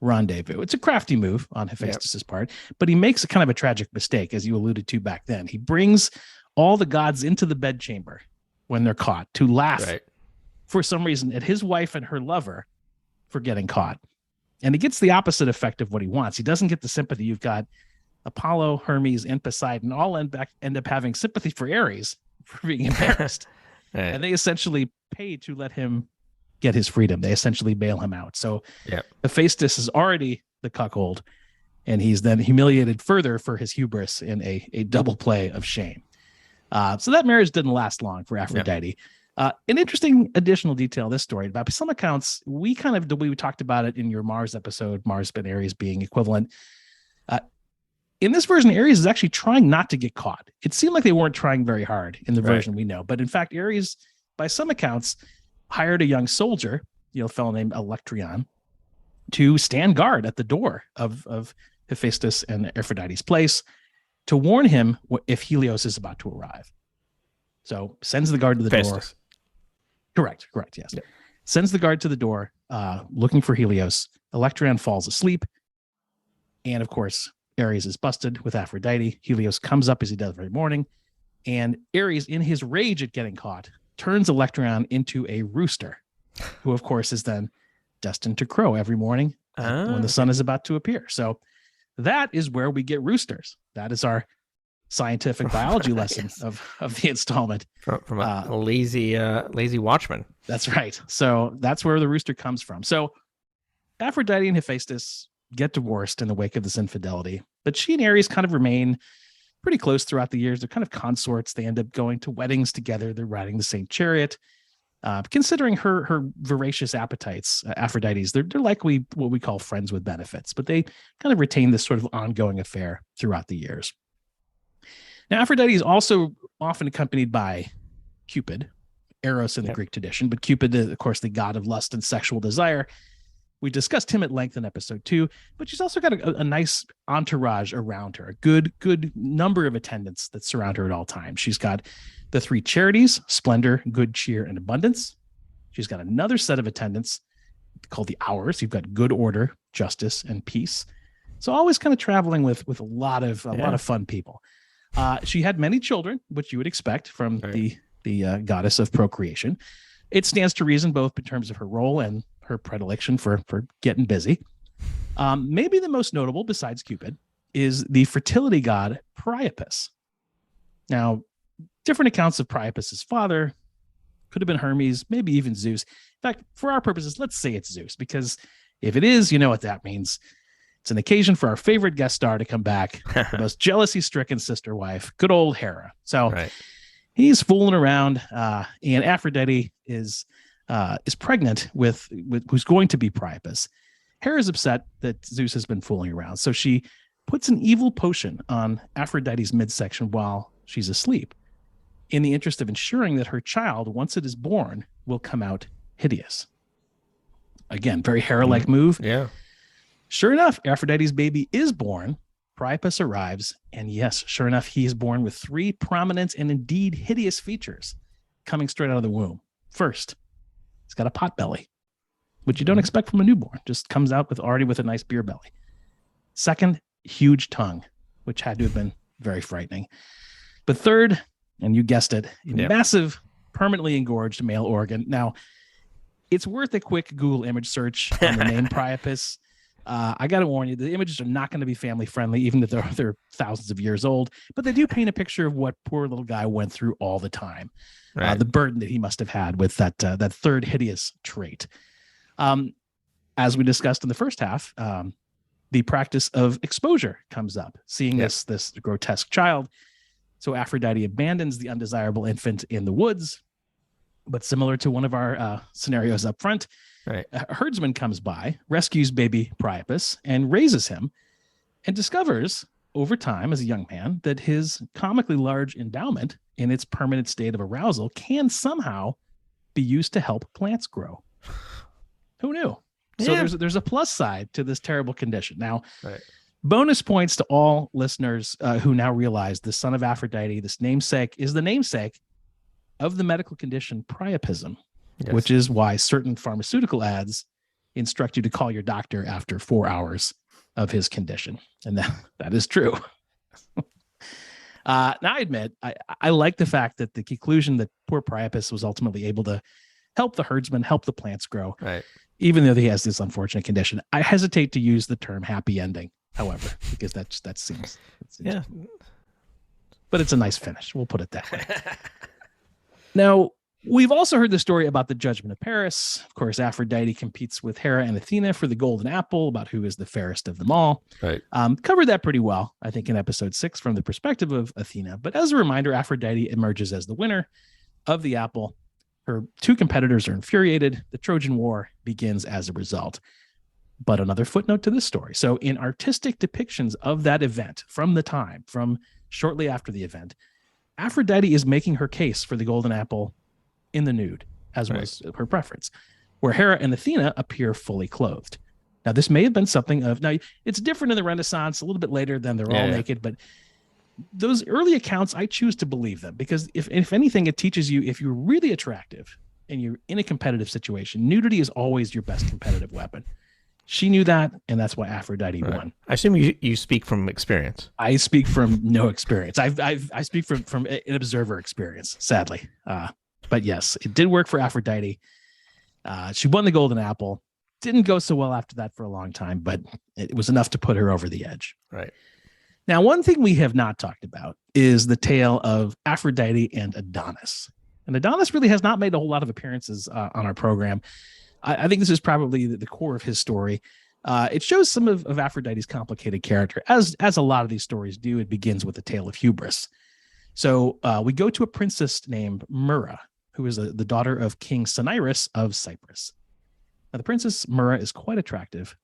Speaker 2: rendezvous. It's a crafty move on Hephaestus's part, but he makes a kind of a tragic mistake, as you alluded to back then. He brings all the gods into the bedchamber when they're caught to laugh for some reason at his wife and her lover for getting caught. And it gets the opposite effect of what he wants. He doesn't get the sympathy. You've got Apollo, Hermes, and Poseidon all end up having sympathy for Ares for being embarrassed. And they essentially pay to let him get his freedom. They essentially bail him out. So Hephaestus is already the cuckold, and he's then humiliated further for his hubris in a double play of shame. So that marriage didn't last long for Aphrodite. An interesting additional detail of this story, by some accounts, we talked about it in your Mars episode, Mars and Ares being equivalent. In this version, Ares is actually trying not to get caught. It seemed like they weren't trying very hard in the version we know. But in fact, Ares, by some accounts, hired a young soldier, a fellow named Electryon, to stand guard at the door of Hephaestus and Aphrodite's place to warn him if Helios is about to arrive. So sends the guard to the door. Correct, yes. Yep. Sends the guard to the door, looking for Helios. Electryon falls asleep. And of course, Ares is busted with Aphrodite. Helios comes up as he does every morning. And Ares, in his rage at getting caught, turns Electryon into a rooster, who of course is then destined to crow every morning when the sun is about to appear. So that is where we get roosters. That is our scientific biology lesson of the installment.
Speaker 1: From a lazy watchman. That's
Speaker 2: right. So that's where the rooster comes from. So Aphrodite and Hephaestus get divorced in the wake of this infidelity, but she and Ares kind of remain pretty close throughout the years. They're kind of consorts. They end up going to weddings together. They're riding the same chariot. Considering her voracious appetites, Aphrodite's, they're likely what we call friends with benefits, but they kind of retain this sort of ongoing affair throughout the years. Now, Aphrodite is also often accompanied by Cupid, Eros in the Greek tradition, but Cupid is, of course, the god of lust and sexual desire. We discussed him at length in episode 2, but she's also got a nice entourage around her, a good number of attendants that surround her at all times. She's got the 3 charities, splendor, good cheer, and abundance. She's got another set of attendants called the hours. You've got good order, justice, and peace. So always kind of traveling with a lot of fun people. She had many children, which you would expect from the goddess of procreation. It stands to reason both in terms of her role and her predilection for getting busy. Maybe the most notable, besides Cupid, is the fertility god Priapus. Now, different accounts of Priapus's father could have been Hermes, maybe even Zeus. In fact, for our purposes, let's say it's Zeus, because if it is, you know what that means. It's an occasion for our favorite guest star to come back, the most jealousy-stricken sister wife, good old Hera. So he's fooling around, and Aphrodite is pregnant with who's going to be Priapus. Hera's upset that Zeus has been fooling around, so she puts an evil potion on Aphrodite's midsection while she's asleep, in the interest of ensuring that her child, once it is born, will come out hideous. Again, very Hera-like move.
Speaker 1: Yeah.
Speaker 2: Sure enough, Aphrodite's baby is born. Priapus arrives, and yes, sure enough, he is born with 3 prominent and indeed hideous features coming straight out of the womb. First, he's got a pot belly. which you don't expect from a newborn. Just comes out already with a nice beer belly. Second, huge tongue, which had to have been very frightening. But third, and you guessed it, massive, permanently engorged male organ. Now, it's worth a quick Google image search on the name Priapus. I got to warn you, the images are not going to be family friendly, even if they're thousands of years old. But they do paint a picture of what poor little guy went through all the time. Right. The burden that he must have had with that third hideous trait. As we discussed in the first half, the practice of exposure comes up, seeing this grotesque child. So Aphrodite abandons the undesirable infant in the woods. But similar to one of our scenarios up front, right, a herdsman comes by, rescues baby Priapus, and raises him, and discovers over time as a young man that his comically large endowment in its permanent state of arousal can somehow be used to help plants grow. Who knew? So there's a plus side to this terrible condition. Now, bonus points to all listeners who now realize the son of Aphrodite, this namesake, is the namesake of the medical condition priapism, which is why certain pharmaceutical ads instruct you to call your doctor after 4 hours of his condition. And that is true. Now, I admit, I like the fact that the conclusion that poor Priapus was ultimately able to help the herdsman, help the plants grow, even though he has this unfortunate condition. I hesitate to use the term happy ending, however, because that seems but it's a nice finish. We'll put it that way. Now, we've also heard the story about the judgment of Paris. Of course, Aphrodite competes with Hera and Athena for the golden apple, about who is the fairest of them all. Right. Covered that pretty well, I think, in episode 6 from the perspective of Athena. But as a reminder, Aphrodite emerges as the winner of the apple. Her two competitors are infuriated. The Trojan War begins as a result. But another footnote to this story. So in artistic depictions of that event from shortly after the event, Aphrodite is making her case for the golden apple in the nude, as was her preference, where Hera and Athena appear fully clothed. Now, this may have been something of, now it's different in the Renaissance, a little bit later than they're all naked, but those early accounts, I choose to believe them, because if anything, it teaches you, if you're really attractive and you're in a competitive situation, nudity is always your best competitive weapon. She knew that, and that's why Aphrodite won.
Speaker 1: I assume you speak from experience.
Speaker 2: I speak from no experience. I speak from an observer experience, sadly. But yes, it did work for Aphrodite. She won the golden apple. Didn't go so well after that for a long time, but it was enough to put her over the edge.
Speaker 1: Right.
Speaker 2: Now, one thing we have not talked about is the tale of Aphrodite and Adonis. And Adonis really has not made a whole lot of appearances on our program. I think this is probably the core of his story. It shows some of Aphrodite's complicated character. As a lot of these stories do, it begins with a tale of hubris. So we go to a princess named Myrrha, who is the daughter of King Cinyras of Cyprus. Now, the princess Myrrha is quite attractive,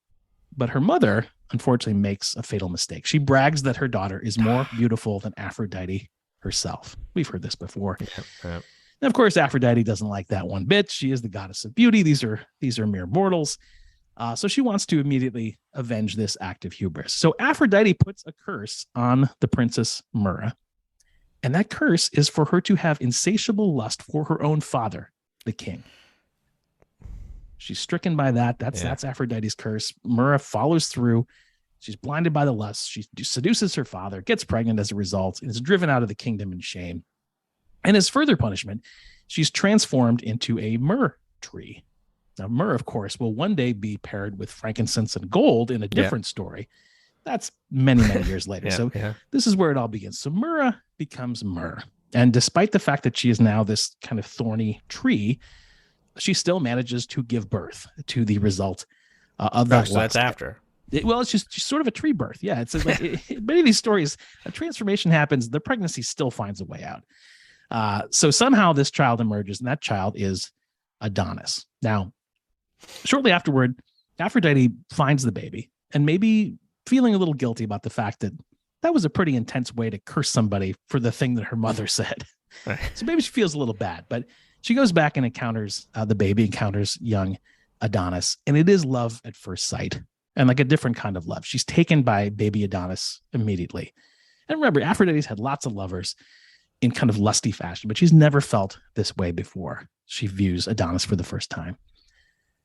Speaker 2: but her mother, unfortunately, makes a fatal mistake. She brags that her daughter is more beautiful than Aphrodite herself. We've heard this before. Yep. And of course, Aphrodite doesn't like that one bit. She is the goddess of beauty. These are mere mortals. So she wants to immediately avenge this act of hubris. So Aphrodite puts a curse on the princess Myrrha. And that curse is for her to have insatiable lust for her own father, the king. She's stricken by that. That's Aphrodite's curse. Myrrha follows through. She's blinded by the lust. She seduces her father, gets pregnant as a result, and is driven out of the kingdom in shame. And as further punishment, she's transformed into a myrrh tree. Now, myrrh, of course, will one day be paired with frankincense and gold in a different story. That's many, many years later. This is where it all begins. So Myrrha becomes myrrh. And despite the fact that she is now this kind of thorny tree, she still manages to give birth to the result of that.
Speaker 1: So that's after.
Speaker 2: It's just sort of a tree birth. Yeah, it's like many of these stories, a transformation happens, the pregnancy still finds a way out. So somehow this child emerges, and that child is Adonis. Now, shortly afterward, Aphrodite finds the baby, and maybe feeling a little guilty about the fact that was a pretty intense way to curse somebody for the thing that her mother said. Right. So maybe she feels a little bad, but she goes back and encounters the baby, encounters young Adonis, and it is love at first sight, and like a different kind of love. She's taken by baby Adonis immediately. And remember, Aphrodite's had lots of lovers in kind of lusty fashion, but she's never felt this way before. She views Adonis for the first time.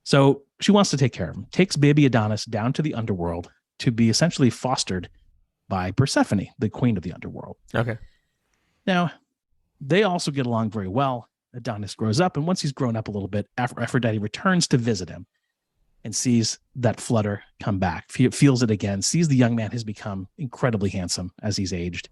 Speaker 2: So she wants to take care of him, takes baby Adonis down to the underworld to be essentially fostered by Persephone, the queen of the underworld.
Speaker 1: Okay.
Speaker 2: Now, they also get along very well. Adonis grows up, and once he's grown up a little bit, Aphrodite returns to visit him and sees that flutter come back, feels it again, sees the young man has become incredibly handsome as he's aged.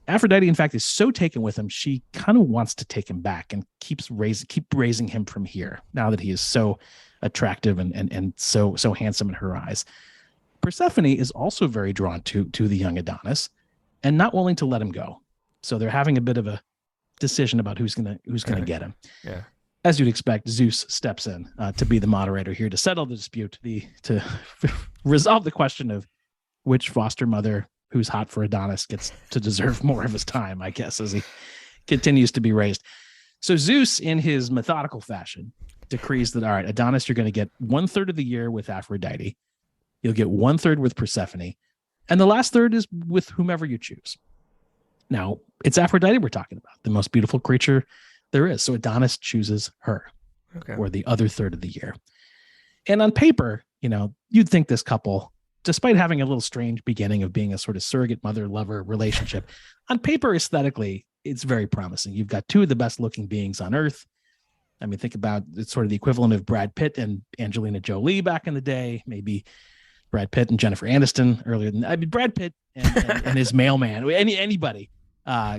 Speaker 2: Aphrodite, in fact, is so taken with him, she kind of wants to take him back and keep raising him from here, now that he is so attractive and so handsome in her eyes. Persephone is also very drawn to the young Adonis and not willing to let him go. So they're having a bit of a decision about who's gonna get him.
Speaker 1: Yeah.
Speaker 2: As you'd expect, Zeus steps in to be the moderator here to settle the dispute, to resolve the question of which foster mother who's hot for Adonis gets to deserve more of his time, I guess, as he continues to be raised. So Zeus, in his methodical fashion, decrees that, all right, Adonis, you're going to get 1/3 of the year with Aphrodite. You'll get 1/3 with Persephone. And the last third is with whomever you choose. Now, it's Aphrodite we're talking about, the most beautiful creature there is. So Adonis chooses her, or the other third of the year. And on paper, you'd think this couple, despite having a little strange beginning of being a sort of surrogate mother-lover relationship, on paper, aesthetically, it's very promising. You've got two of the best looking beings on Earth. I mean, think about it's sort of the equivalent of Brad Pitt and Angelina Jolie back in the day, maybe Brad Pitt and Jennifer Aniston earlier than, I mean, Brad Pitt and his mailman, anybody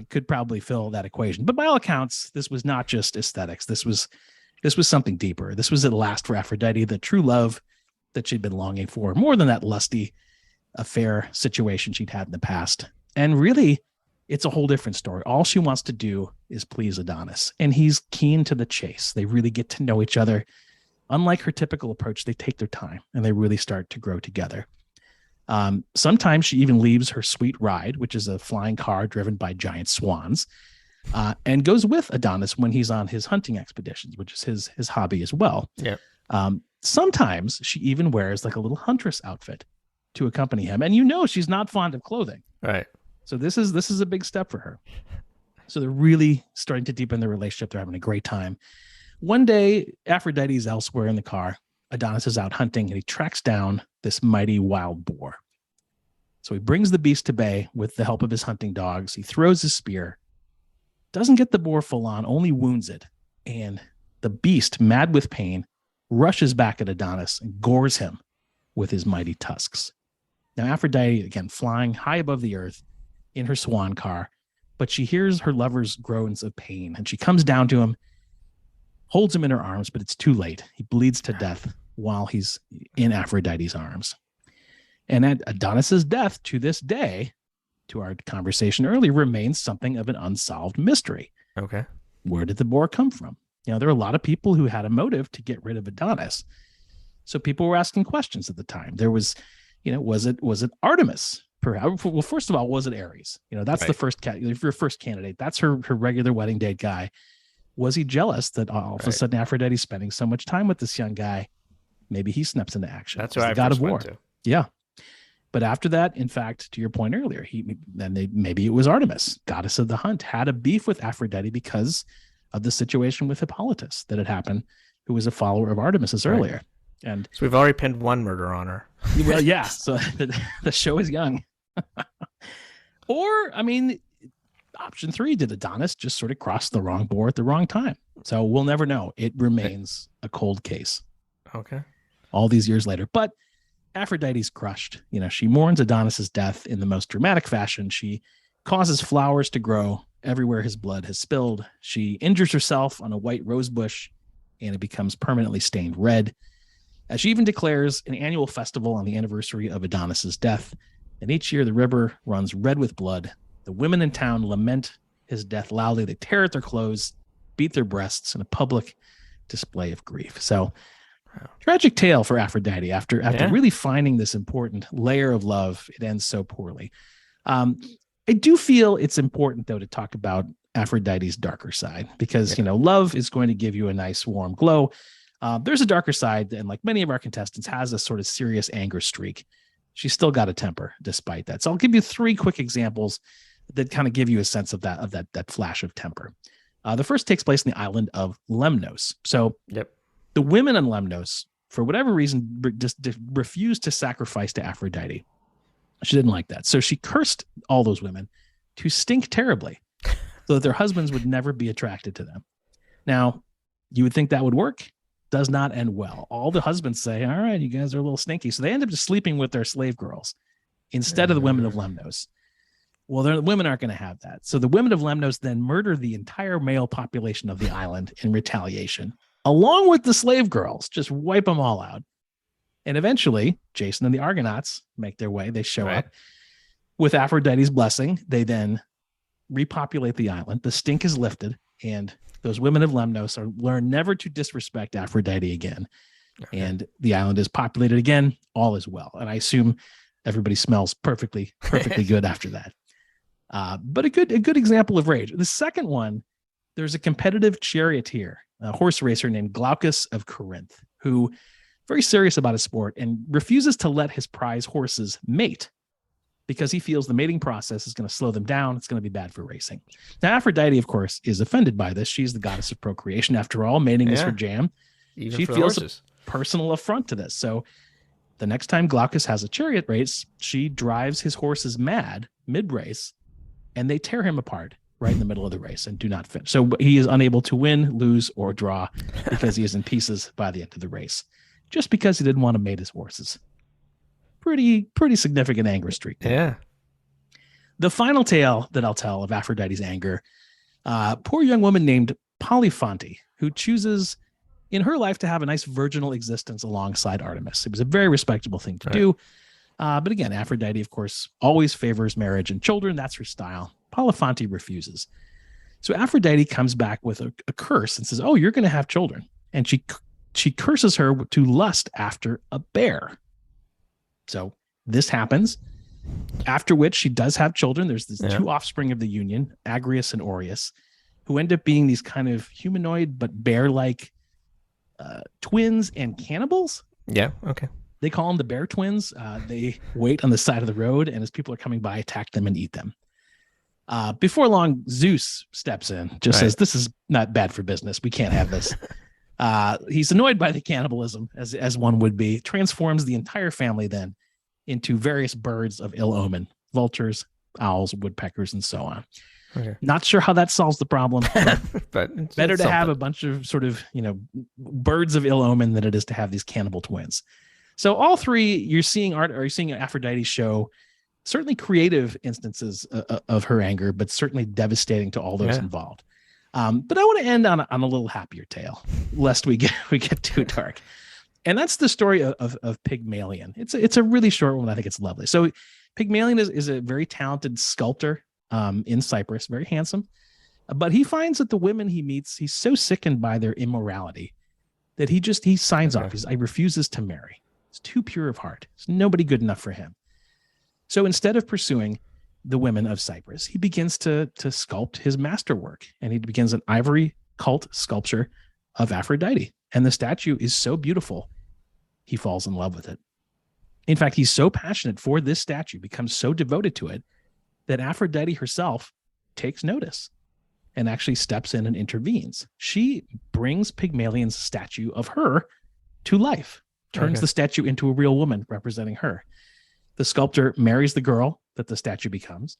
Speaker 2: could probably fill that equation. But by all accounts, this was not just aesthetics. This was something deeper. This was at last for Aphrodite, the true love that she'd been longing for, more than that lusty affair situation she'd had in the past. And really, it's a whole different story. All she wants to do is please Adonis, and he's keen to the chase. They really get to know each other. Unlike her typical approach, they take their time and they really start to grow together. Sometimes she even leaves her sweet ride, which is a flying car driven by giant swans, and goes with Adonis when he's on his hunting expeditions, which is his hobby as well.
Speaker 1: Yeah.
Speaker 2: Sometimes she even wears like a little huntress outfit to accompany him. And she's not fond of clothing.
Speaker 1: Right.
Speaker 2: So this is a big step for her. So they're really starting to deepen their relationship. They're having a great time. One day, Aphrodite's elsewhere in the car. Adonis is out hunting, and he tracks down this mighty wild boar. So he brings the beast to bay with the help of his hunting dogs. He throws his spear, doesn't get the boar full on, only wounds it. And the beast, mad with pain, rushes back at Adonis and gores him with his mighty tusks. Now, Aphrodite, again, flying high above the earth in her swan car, but she hears her lover's groans of pain, and she comes down to him, holds him in her arms, but it's too late. He bleeds to death while he's in Aphrodite's arms. And at Adonis's death, to this day, to our conversation earlier, remains something of an unsolved mystery.
Speaker 1: Okay.
Speaker 2: Where did the boar come from? There are a lot of people who had a motive to get rid of Adonis. So people were asking questions at the time. There was, was it Artemis? Perhaps. Well, first of all, was it Ares? That's right. The first your first candidate. That's her regular wedding date guy. Was he jealous that all of a sudden Aphrodite's spending so much time with this young guy? Maybe he snaps into action.
Speaker 1: That's what I
Speaker 2: god of war.
Speaker 1: To.
Speaker 2: Yeah. But after that, in fact, to your point earlier, maybe it was Artemis, goddess of the hunt, had a beef with Aphrodite because of the situation with Hippolytus that had happened, who was a follower of Artemis's earlier. And
Speaker 1: so we've already pinned one murder on her.
Speaker 2: Well, yeah. So the show is young. Or, option 3, did Adonis just sort of cross the wrong boar at the wrong time? So we'll never know. It remains a cold case.
Speaker 1: Okay.
Speaker 2: All these years later. But Aphrodite's crushed. She mourns Adonis's death in the most dramatic fashion. She causes flowers to grow everywhere his blood has spilled. She injures herself on a white rose bush, and it becomes permanently stained red. As she even declares an annual festival on the anniversary of Adonis's death. And each year the river runs red with blood. The women in town lament his death loudly. They tear at their clothes, beat their breasts in a public display of grief. So, tragic tale for Aphrodite. After really finding this important layer of love, it ends so poorly. I do feel it's important, though, to talk about Aphrodite's darker side because, love is going to give you a nice warm glow. There's a darker side, and like many of our contestants, has a sort of serious anger streak. She's still got a temper despite that. So I'll give you 3 quick examples that kind of give you a sense of that flash of temper. The first takes place in the island of Lemnos. So the The women in Lemnos, for whatever reason, just refused to sacrifice to Aphrodite. She didn't like that. So she cursed all those women to stink terribly so that their husbands would never be attracted to them. Now, you would think that would work. Does not end well. All the husbands say, all right, you guys are a little stinky. So they end up just sleeping with their slave girls instead of the women of Lemnos. Well, the women aren't going to have that. So the women of Lemnos then murder the entire male population of the island in retaliation, along with the slave girls, just wipe them all out. And eventually, Jason and the Argonauts make their way. They show up with Aphrodite's blessing. They then repopulate the island. The stink is lifted, and those women of Lemnos learn never to disrespect Aphrodite again. Okay. And the island is populated again. All is well. And I assume everybody smells perfectly good after that. But a good example of rage. The second one, there's a competitive charioteer, a horse racer named Glaucus of Corinth, who very serious about his sport and refuses to let his prize horses mate because he feels the mating process is going to slow them down. It's going to be bad for racing. Now, Aphrodite, of course, is offended by this. She's the goddess of procreation. After all, mating is her jam.
Speaker 1: Even
Speaker 2: she feels a personal affront to this. So the next time Glaucus has a chariot race, she drives his horses mad mid-race, and they tear him apart right in the middle of the race and do not finish. So he is unable to win, lose, or draw because he is in pieces by the end of the race, just because he didn't want to mate his horses. Pretty significant anger streak.
Speaker 1: Yeah.
Speaker 2: The final tale that I'll tell of Aphrodite's anger, poor young woman named Polyphonte, who chooses in her life to have a nice virginal existence alongside Artemis. It was a very respectable thing to do. But again, Aphrodite, of course, always favors marriage and children. That's her style. Polyphonte refuses. So Aphrodite comes back with a curse and says, oh, you're going to have children. And she curses her to lust after a bear. So this happens, after which she does have children. There's these two offspring of the union, Agrius and Aureus, who end up being these kind of humanoid but bear-like twins and cannibals.
Speaker 1: Yeah, okay.
Speaker 2: They call them the bear twins. They wait on the side of the road, and as people are coming by, attack them and eat them. Before long, Zeus steps in, says, this is not bad for business. We can't have this. He's annoyed by the cannibalism, as one would be, transforms the entire family then into various birds of ill omen, vultures, owls, woodpeckers, and so on. Okay. Not sure how that solves the problem, but better to have a bunch of sort of, birds of ill omen than it is to have these cannibal twins. So all three, you're seeing Aphrodite show certainly creative instances of her anger, but certainly devastating to all those involved. But I want to end on a little happier tale, lest we get too dark. And that's the story of Pygmalion. It's a really short one. I think it's lovely. So Pygmalion is a very talented sculptor in Cyprus, very handsome. But he finds that the women he meets, he's so sickened by their immorality that he signs off. He refuses to marry. He's too pure of heart. There's nobody good enough for him. So instead of pursuing the women of Cyprus, he begins to sculpt his masterwork, and he begins an ivory cult sculpture of Aphrodite. And the statue is so beautiful, he falls in love with it. In fact, he's so passionate for this statue, becomes so devoted to it, that Aphrodite herself takes notice and actually steps in and intervenes. She brings Pygmalion's statue of her to life, turns the statue into a real woman representing her. The sculptor marries the girl that the statue becomes,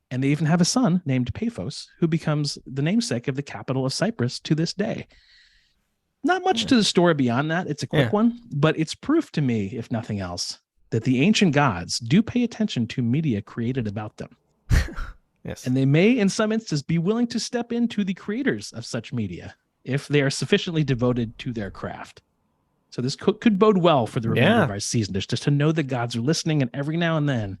Speaker 2: and they even have a son named Paphos, who becomes the namesake of the capital of Cyprus to this day. Not much to the story beyond that. It's a quick one, but it's proof to me, if nothing else, that the ancient gods do pay attention to media created about them.
Speaker 1: Yes.
Speaker 2: And they may, in some instances, be willing to step into the creators of such media if they are sufficiently devoted to their craft. So this could bode well for the remainder of our season, just to know the gods are listening, and every now and then,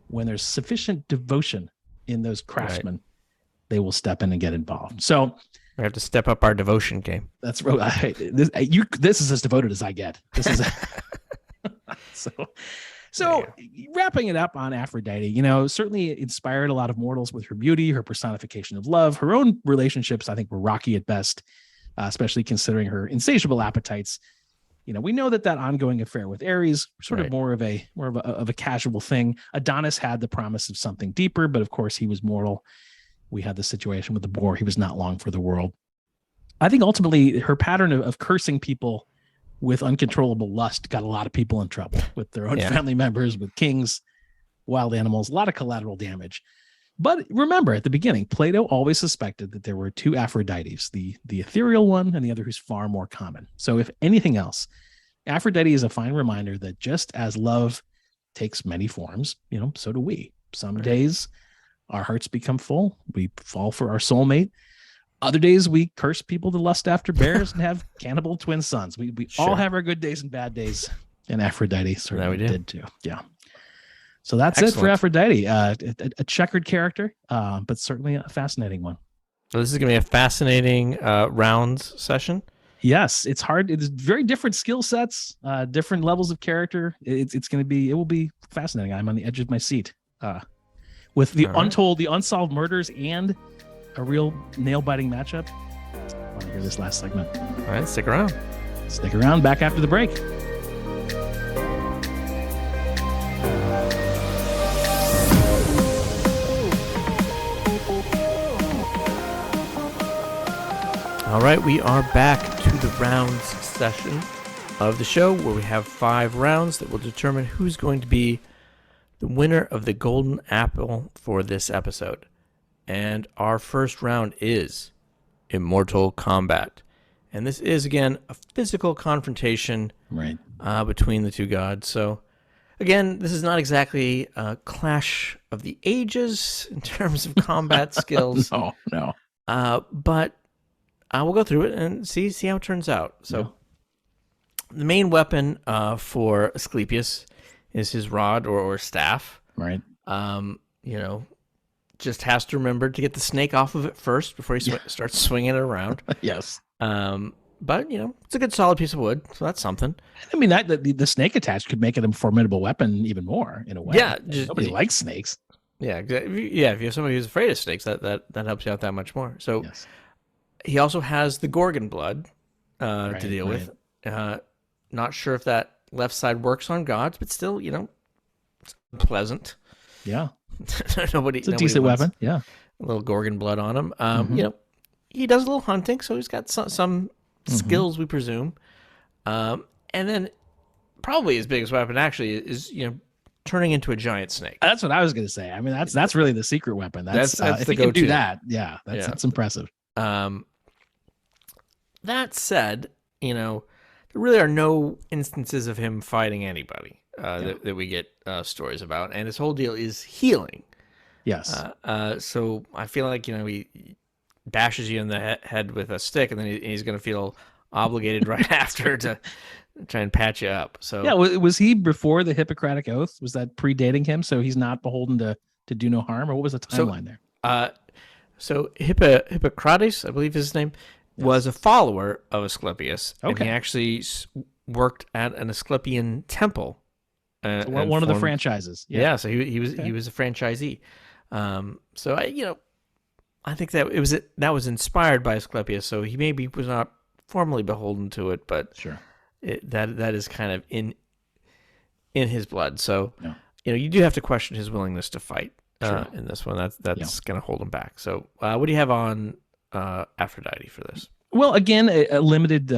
Speaker 2: when there's sufficient devotion in those craftsmen, they will step in and get involved. So
Speaker 1: we have to step up our devotion game.
Speaker 2: That's right. This is as devoted as I get. This is so wrapping it up on Aphrodite, certainly inspired a lot of mortals with her beauty, her personification of love. Her own relationships, I think, were rocky at best, especially considering her insatiable appetites. We know that ongoing affair with Ares, sort of more of a casual thing. Adonis had the promise of something deeper, but of course he was mortal. We had the situation with the boar. He was not long for the world. I think ultimately her pattern of cursing people with uncontrollable lust got a lot of people in trouble with their own family members, with kings, wild animals, a lot of collateral damage. But remember, at the beginning, Plato always suspected that there were two Aphrodites, the ethereal one and the other who's far more common. So if anything else, Aphrodite is a fine reminder that just as love takes many forms, so do we. Some days our hearts become full. We fall for our soulmate. Other days we curse people to lust after bears and have cannibal twin sons. We all have our good days and bad days, and Aphrodite certainly did too. Yeah. So that's it for Aphrodite. A checkered character, but certainly a fascinating one.
Speaker 1: So this is going to be a fascinating rounds session.
Speaker 2: Yes, it's hard. It's very different skill sets, different levels of character. It will be fascinating. I'm on the edge of my seat with the the unsolved murders and a real nail-biting matchup. I want to hear this last segment.
Speaker 1: All right, stick around.
Speaker 2: Stick around. Back after the break.
Speaker 1: All right, we are back to the rounds session of the show where we have 5 rounds that will determine who's going to be the winner of the Golden Apple for this episode. And our first round is Immortal Combat. And this is, again, a physical confrontation between the two gods. So, again, this is not exactly a clash of the ages in terms of combat skills.
Speaker 2: No.
Speaker 1: But we'll go through it and see how it turns out. So the main weapon for Asclepius is his rod or staff.
Speaker 2: Right.
Speaker 1: Just has to remember to get the snake off of it first before he starts swinging it around.
Speaker 2: Yes.
Speaker 1: But, it's a good solid piece of wood, so that's something.
Speaker 2: I mean, the snake attached could make it a formidable weapon even more, in a way.
Speaker 1: Yeah.
Speaker 2: Nobody likes snakes.
Speaker 1: Yeah, if you have somebody who's afraid of snakes, that helps you out that much more. So he also has the Gorgon blood to deal with. Not sure if that left side works on gods, but still, it's pleasant.
Speaker 2: Yeah.
Speaker 1: It's
Speaker 2: a decent weapon. Yeah.
Speaker 1: A little Gorgon blood on him. He does a little hunting, so he's got some skills, we presume. And then probably his biggest weapon actually is, turning into a giant snake.
Speaker 2: That's what I was going to say. I mean, that's really the secret weapon. That's if
Speaker 1: the
Speaker 2: you
Speaker 1: go-to.
Speaker 2: can do that. Yeah. That's impressive.
Speaker 1: That said, there really are no instances of him fighting anybody that we get stories about, and his whole deal is healing.
Speaker 2: Yes.
Speaker 1: So I feel like he bashes you in the head with a stick, and then he's going to feel obligated right after to try and patch you up. So
Speaker 2: yeah, was he before the Hippocratic Oath? Was that predating him? So he's not beholden to do no harm, or what was the timeline there?
Speaker 1: So Hippocrates, I believe is his name, was a follower of Asclepius, and he actually worked at an Asclepian temple.
Speaker 2: So one of the franchises.
Speaker 1: Yeah, so he was a franchisee. So I think that was inspired by Asclepius. So he maybe was not formally beholden to it, but
Speaker 2: sure,
Speaker 1: that is kind of in his blood. So you do have to question his willingness to fight in this one. That's going to hold him back. So what do you have on Aphrodite for this?
Speaker 2: Well, again, a limited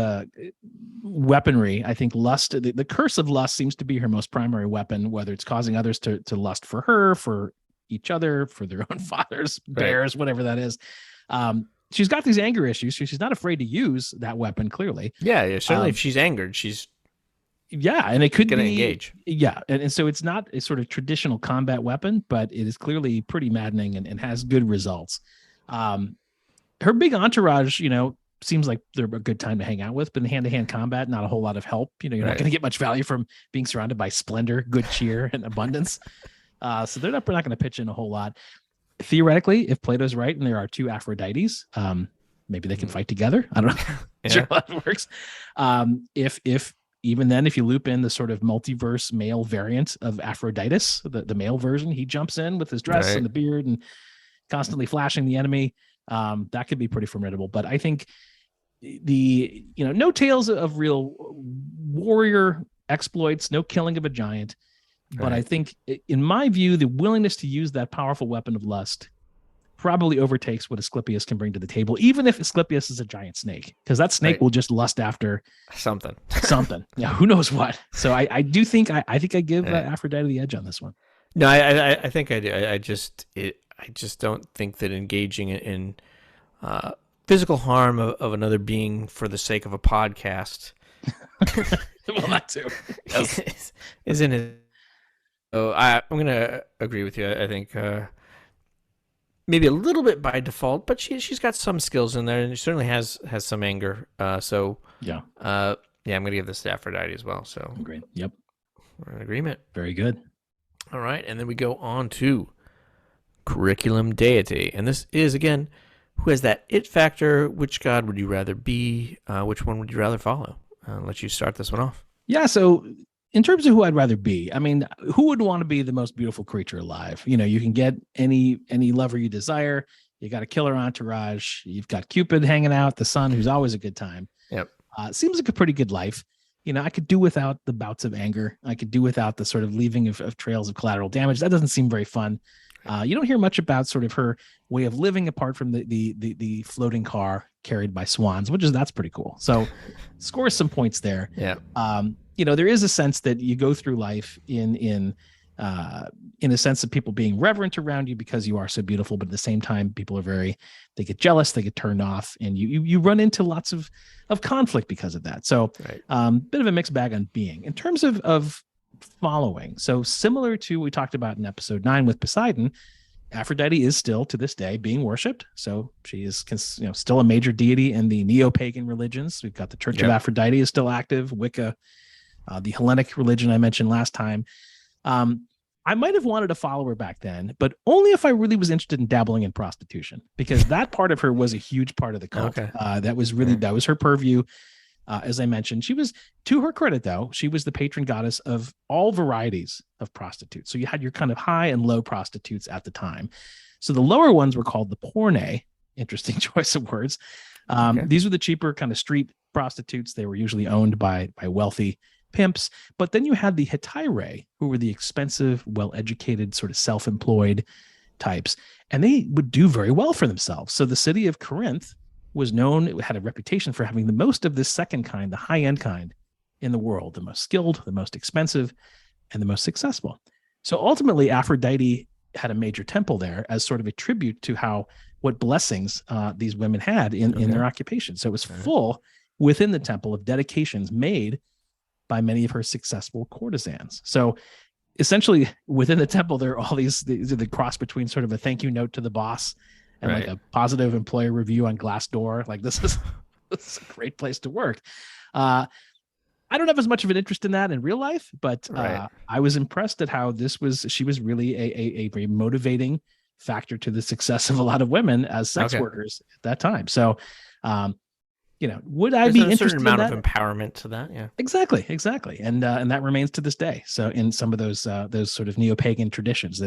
Speaker 2: weaponry. I think lust, the curse of lust seems to be her most primary weapon, whether it's causing others to lust for her, for each other, for their own fathers, bears, whatever that is. She's got these anger issues. So she's not afraid to use that weapon, clearly.
Speaker 1: Yeah, certainly if she's angered, she's
Speaker 2: and it could
Speaker 1: going to
Speaker 2: be
Speaker 1: engage.
Speaker 2: Yeah, and so it's not a sort of traditional combat weapon, but it is clearly pretty maddening and has good results. Her big entourage, seems like they're a good time to hang out with, but in hand-to-hand combat, not a whole lot of help. You're not going to get much value from being surrounded by splendor, good cheer, and abundance. So they're not going to pitch in a whole lot. Theoretically, if Plato's right and there are two Aphrodites, maybe they can fight together. I don't know sure how that works. If even then, if you loop in the sort of multiverse male variant of Aphroditus, the male version, he jumps in with his dress and the beard and constantly flashing the enemy. That could be pretty formidable. But I think no tales of real warrior exploits, no killing of a giant. But I think, in my view, the willingness to use that powerful weapon of lust probably overtakes what Asclepius can bring to the table, even if Asclepius is a giant snake, because that snake will just lust after
Speaker 1: something.
Speaker 2: Yeah, who knows what. So I do think I give Aphrodite the edge on this one.
Speaker 1: No, I think I do. I just don't think that engaging in physical harm of another being for the sake of a podcast.
Speaker 2: Well, that too.
Speaker 1: Yes. Isn't it? So I'm going to agree with you. I think maybe a little bit by default, but she's got some skills in there, and she certainly has some anger. So
Speaker 2: yeah,
Speaker 1: I'm going to give this to Aphrodite as well. So
Speaker 2: great. Yep,
Speaker 1: we're in agreement.
Speaker 2: Very good.
Speaker 1: All right, and then we go on to curriculum deity, and this is again, who has that it factor? Which god would you rather be? Which one would you rather follow? I'll let you start this one off.
Speaker 2: Yeah, so in terms of who I'd rather be, I mean, who would want to be the most beautiful creature alive? You know, you can get any lover you desire. You got a killer entourage. You've got Cupid hanging out, the sun, who's always a good time.
Speaker 1: Yep.
Speaker 2: Seems like a pretty good life. You know, I could do without the bouts of anger. I could do without the sort of leaving of trails of collateral damage. That doesn't seem very fun. You don't hear much about sort of her way of living apart from the floating car carried by swans, that's pretty cool. So scores some points there.
Speaker 1: Yeah.
Speaker 2: You know, there is a sense that you go through life in a sense of people being reverent around you because you are so beautiful, but at the same time, people are they get jealous, they get turned off, and you run into lots of conflict because of that. So bit of a mixed bag on being. In terms of following, so similar to what we talked about in episode 9 with Poseidon, Aphrodite is still to this day being worshipped. So she is still a major deity in the neo-pagan religions. We've got the Church of Aphrodite is still active, Wicca, the Hellenic religion I mentioned last time. I might have wanted to follow her back then, but only if I really was interested in dabbling in prostitution, because that part of her was a huge part of the cult.
Speaker 1: Okay.
Speaker 2: That was her purview. As I mentioned, she was, to her credit though, she was the patron goddess of all varieties of prostitutes. So you had your kind of high and low prostitutes at the time. So the lower ones were called the porne. Interesting choice of words. These were the cheaper kind of street prostitutes. They were usually owned by wealthy pimps. But then you had the hetairai, who were the expensive, well-educated, sort of self-employed types, and they would do very well for themselves. So the city of Corinth was known, it had a reputation for having the most of this second kind, the high-end kind in the world, the most skilled, the most expensive, and the most successful. So ultimately, Aphrodite had a major temple there as sort of a tribute to what blessings these women had in their occupation. So it was full within the temple of dedications made by many of her successful courtesans. So essentially within the temple, there are all these are the cross between sort of a thank you note to the boss and like a positive employer review on Glassdoor. Like this is a great place to work. I don't have as much of an interest in that in real life, but I was impressed at how she was really a very motivating factor to the success of a lot of women as sex workers at that time. So, would I be interested in that? There's a certain amount
Speaker 1: of empowerment to that. Yeah,
Speaker 2: exactly. And that remains to this day. So in some of those sort of neo-pagan traditions,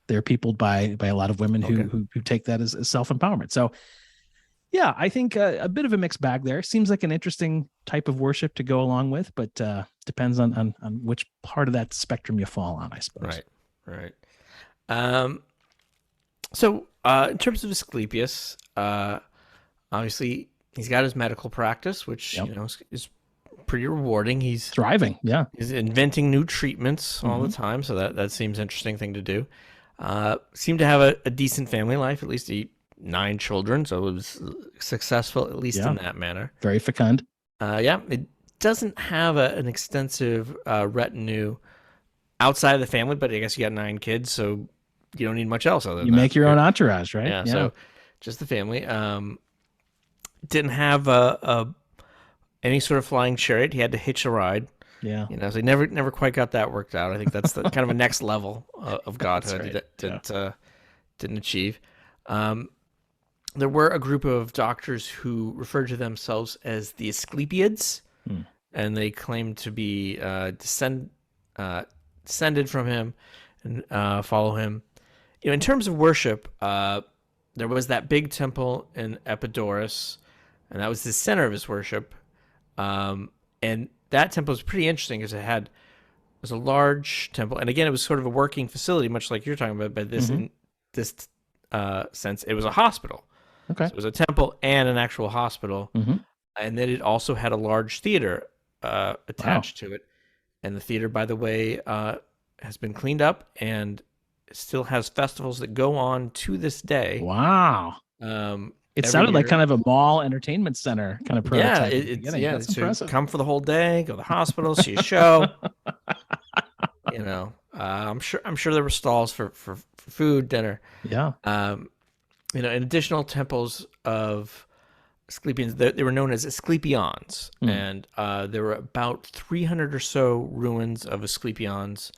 Speaker 2: they're peopled by a lot of women who take that as self-empowerment. So yeah, I think a bit of a mixed bag there. Seems like an interesting type of worship to go along with, but depends on which part of that spectrum you fall on, I suppose.
Speaker 1: Right. So in terms of Asclepius, obviously he's got his medical practice, which is pretty rewarding. He's
Speaker 2: thriving. Yeah,
Speaker 1: he's inventing new treatments all the time, so that seems an interesting thing to do. Seemed to have a decent family life, at least 9 children, so it was successful at least in that manner.
Speaker 2: Very fecund.
Speaker 1: It doesn't have an extensive retinue outside of the family, but I guess you got 9 kids, so you don't need much else other than
Speaker 2: you make your own entourage, right?
Speaker 1: Yeah, so just the family. Didn't have any sort of flying chariot. He had to hitch a ride.
Speaker 2: Yeah,
Speaker 1: so he never quite got that worked out. I think that's the kind of a next level of godhood that didn't achieve. There were a group of doctors who referred to themselves as the Asclepiads, and they claimed to be descended from him and follow him. In terms of worship, there was that big temple in Epidaurus, and that was the center of his worship. And that temple was pretty interesting because it was a large temple, and again, it was sort of a working facility, much like you're talking about. But this sense, it was a hospital.
Speaker 2: Okay.
Speaker 1: So it was a temple and an actual hospital. And then it also had a large theater attached to it. And the theater, by the way, has been cleaned up and still has festivals that go on to this day.
Speaker 2: Wow. It sounded like kind of a mall entertainment center kind of prototype.
Speaker 1: That's impressive. Come for the whole day, go to the hospital, see a show. I'm sure there were stalls for food, dinner.
Speaker 2: Yeah.
Speaker 1: In additional temples of Asclepians, they were known as Asclepions, and there were about 300 or so ruins of Asclepions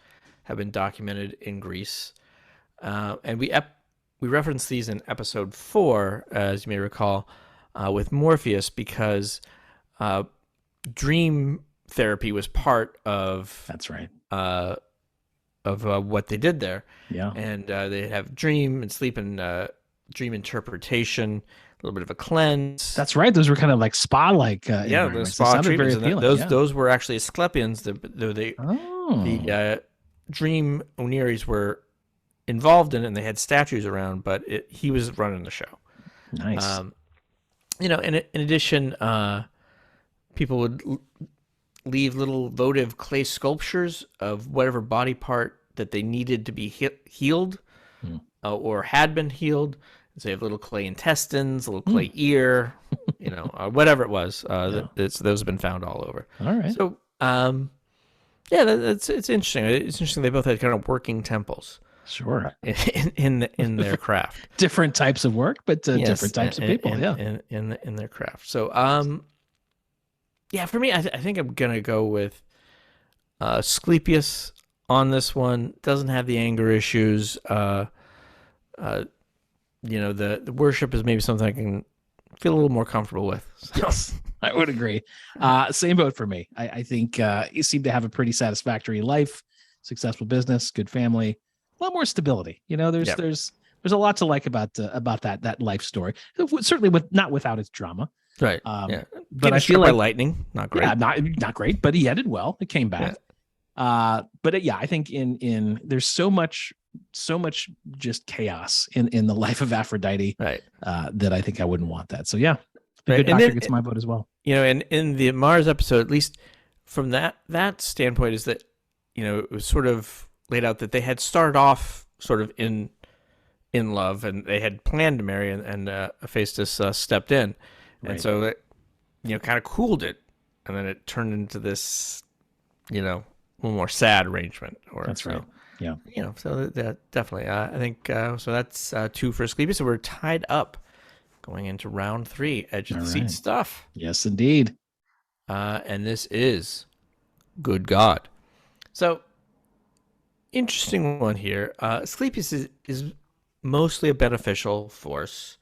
Speaker 1: have been documented in Greece, and we referenced these in episode 4, as you may recall, with Morpheus, because dream therapy was part of.
Speaker 2: That's right.
Speaker 1: Of what they did there.
Speaker 2: Yeah,
Speaker 1: and they have dream and sleep and dream interpretation, a little bit of a cleanse.
Speaker 2: That's right. Those were kind of like spa-like.
Speaker 1: The spa treatments. Those were actually Asclepians. The dream Oniris were involved in it, and they had statues around, but he was running the show.
Speaker 2: Nice.
Speaker 1: In addition, people would leave little votive clay sculptures of whatever body part that they needed to be healed or had been healed. So they have little clay intestines, a little clay ear, whatever it was. Those have been found all over.
Speaker 2: All right.
Speaker 1: So, it's interesting. It's interesting. They both had kind of working temples.
Speaker 2: Sure.
Speaker 1: In their craft.
Speaker 2: Different types of work, but different types of people.
Speaker 1: In their craft. So, for me, I think I'm gonna go with Asclepius on this one. Doesn't have the anger issues. The worship is maybe something I can feel a little more comfortable with. So.
Speaker 2: Yes, I would agree. Same boat for me. I think you seem to have a pretty satisfactory life, successful business, good family, a lot more stability. There's a lot to like about that life story. Certainly not without its drama.
Speaker 1: Right.
Speaker 2: But I feel like
Speaker 1: lightning, not great.
Speaker 2: Yeah, not great, but he ended well. It came back. Yeah. I think in there's so much just chaos in the life of Aphrodite,
Speaker 1: right?
Speaker 2: That I think I wouldn't want that. So yeah, the good doctor gets my vote as well.
Speaker 1: And in the Mars episode, at least from that standpoint, is that it was sort of laid out that they had started off sort of in love, and they had planned to marry, and Hephaestus stepped in.
Speaker 2: Right.
Speaker 1: And so it, kind of cooled it, and then it turned into this, a little more sad arrangement.
Speaker 2: That's right. Yeah.
Speaker 1: So that definitely, I think, so that's 2 for Asclepius. So we're tied up going into round 3, edge of the seat stuff.
Speaker 2: Yes, indeed.
Speaker 1: And this is Good God. So interesting one here. Asclepius is mostly a beneficial force.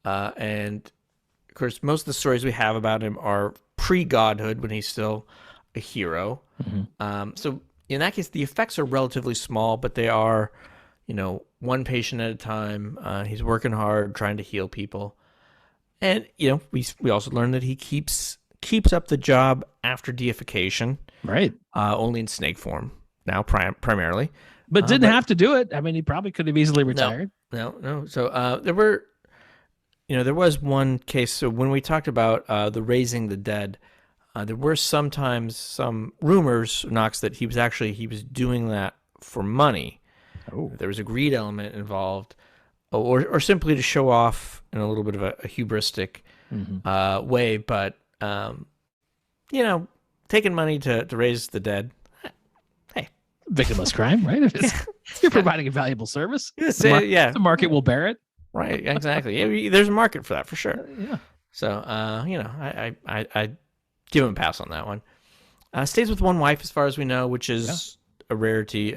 Speaker 1: And of course, most of the stories we have about him are pre-godhood, when he's still a hero. So in that case, the effects are relatively small, but they are, one patient at a time. He's working hard, trying to heal people. And, we also learn that he keeps up the job after deification.
Speaker 2: Right.
Speaker 1: Only in snake form now, primarily.
Speaker 2: But didn't have to do it. I mean, he probably could have easily retired.
Speaker 1: No. So there was one case. So when we talked about the raising the dead, there were sometimes some rumors, knocks, that he was doing that for money.
Speaker 2: Oh.
Speaker 1: There was a greed element involved, or simply to show off in a little bit of a hubristic way. But taking money to raise the dead, hey,
Speaker 2: victimless crime, right? If you're providing a valuable service, the market will bear it.
Speaker 1: Right, exactly. There's a market for that, for sure.
Speaker 2: Yeah.
Speaker 1: So, I give him a pass on that one. Stays with one wife, as far as we know, which is a rarity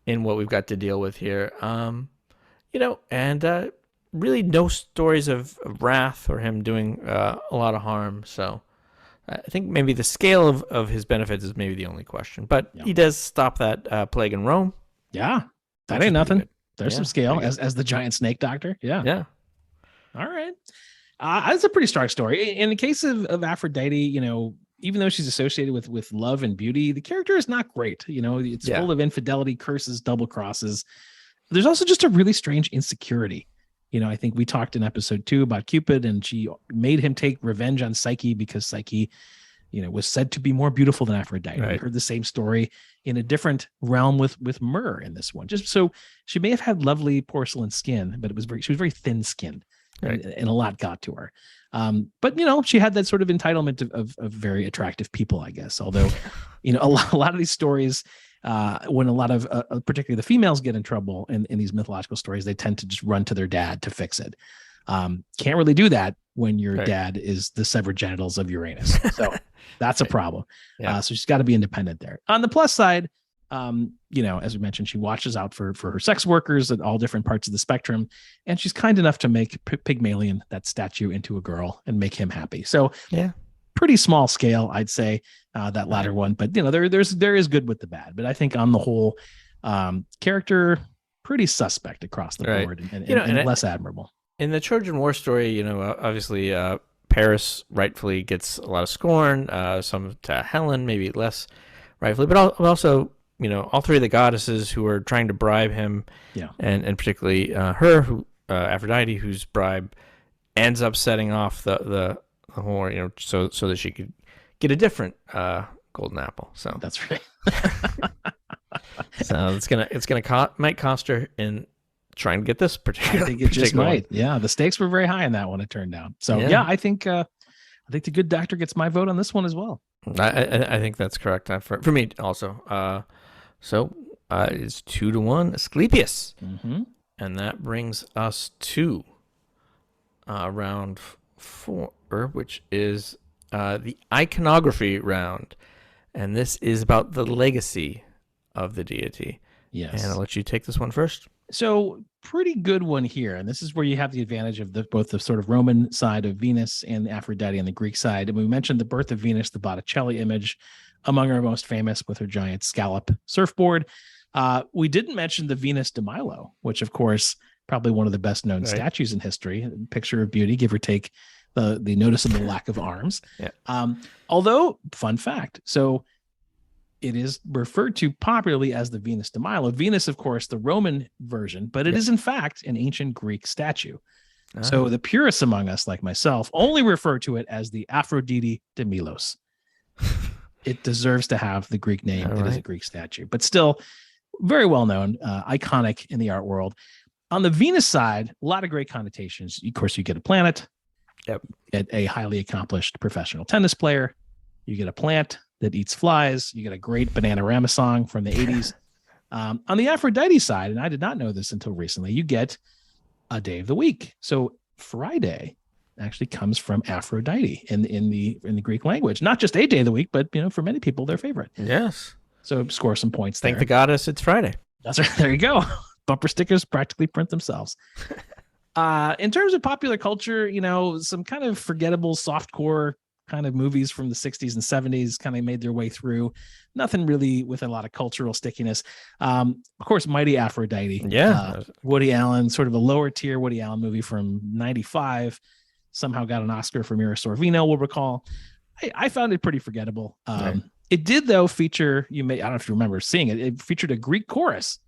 Speaker 1: in what we've got to deal with here. And really no stories of wrath or him doing a lot of harm. So I think maybe the scale of his benefits is maybe the only question. But he does stop that plague in Rome.
Speaker 2: Yeah, that ain't nothing. There's some scale as the giant snake doctor. Yeah.
Speaker 1: Yeah.
Speaker 2: All right. That's a pretty stark story. In the case of Aphrodite, even though she's associated with love and beauty, the character is not great. It's full of infidelity, curses, double crosses. There's also just a really strange insecurity. I think we talked in episode 2 about Cupid, and she made him take revenge on Psyche because Psyche, was said to be more beautiful than Aphrodite. Right. We heard the same story in a different realm with Myrrh in this one. Just so she may have had lovely porcelain skin, but she was very thin-skinned, right. and a lot got to her. But she had that sort of entitlement of very attractive people, I guess. Although, a lot of these stories, when a lot of particularly the females get in trouble in these mythological stories, they tend to just run to their dad to fix it. Can't really do that when your right. dad is the severed genitals of Uranus. So that's a problem. Yeah. So she's got to be independent there. On the plus side, as we mentioned, she watches out for her sex workers at all different parts of the spectrum. And she's kind enough to make Pygmalion, that statue, into a girl and make him happy. So yeah, pretty small scale, I'd say, that latter one. But, there is good with the bad. But I think on the whole, character pretty suspect across the right. board and less admirable.
Speaker 1: In the Trojan War story, obviously Paris rightfully gets a lot of scorn, some to Helen, maybe less rightfully, but also, all three of the goddesses who are trying to bribe him, and particularly her, who Aphrodite, whose bribe ends up setting off the whole, so that she could get a different golden apple. So
Speaker 2: that's right.
Speaker 1: So might cost her in trying to get this particular.
Speaker 2: I think it just might. Yeah, the stakes were very high in that one. It turned out. So I think the good doctor gets my vote on this one as well.
Speaker 1: I think that's correct for me also. So it's 2-1 Asclepius, and that brings us to round 4, which is the iconography round, and this is about the legacy of the deity. Yes, and I'll let you take this one first.
Speaker 2: So pretty good one here. And this is where you have the advantage of both the sort of Roman side of Venus and Aphrodite on the Greek side. And we mentioned the birth of Venus, the Botticelli image, among our most famous, with her giant scallop surfboard. We didn't mention the Venus de Milo, which, of course, probably one of the best known statues in history. Picture of beauty, give or take the noticeable lack of arms. Yeah. Although, fun fact, so it is referred to popularly as the Venus de Milo. Venus, of course, the Roman version, but it is in fact an ancient Greek statue. So the purists among us, like myself, only refer to it as the Aphrodite de Milos. It deserves to have the Greek name. It is a Greek statue, but still very well known, iconic in the art world. On the Venus side, a lot of great connotations. Of course, you get a planet, get a highly accomplished professional tennis player, you get a plant that eats flies, you get a great Bananarama song from the 80s. On the Aphrodite side, and I did not know this until recently, you get a day of the week. So Friday actually comes from Aphrodite in the Greek language. Not just a day of the week, but for many people, their favorite.
Speaker 1: Yes.
Speaker 2: So score some points there.
Speaker 1: Thank the goddess it's Friday.
Speaker 2: That's right. There you go. Bumper stickers practically print themselves. In terms of popular culture, some kind of forgettable softcore kind of movies from the 60s and 70s kind of made their way through. Nothing really with a lot of cultural stickiness. Of course, Mighty Aphrodite.
Speaker 1: Yeah.
Speaker 2: Woody Allen, sort of a lower tier Woody Allen movie from 95. Somehow got an Oscar for Mira Sorvino, we'll recall. I found it pretty forgettable. It did, though, feature, I don't know if you remember seeing it, it featured a Greek chorus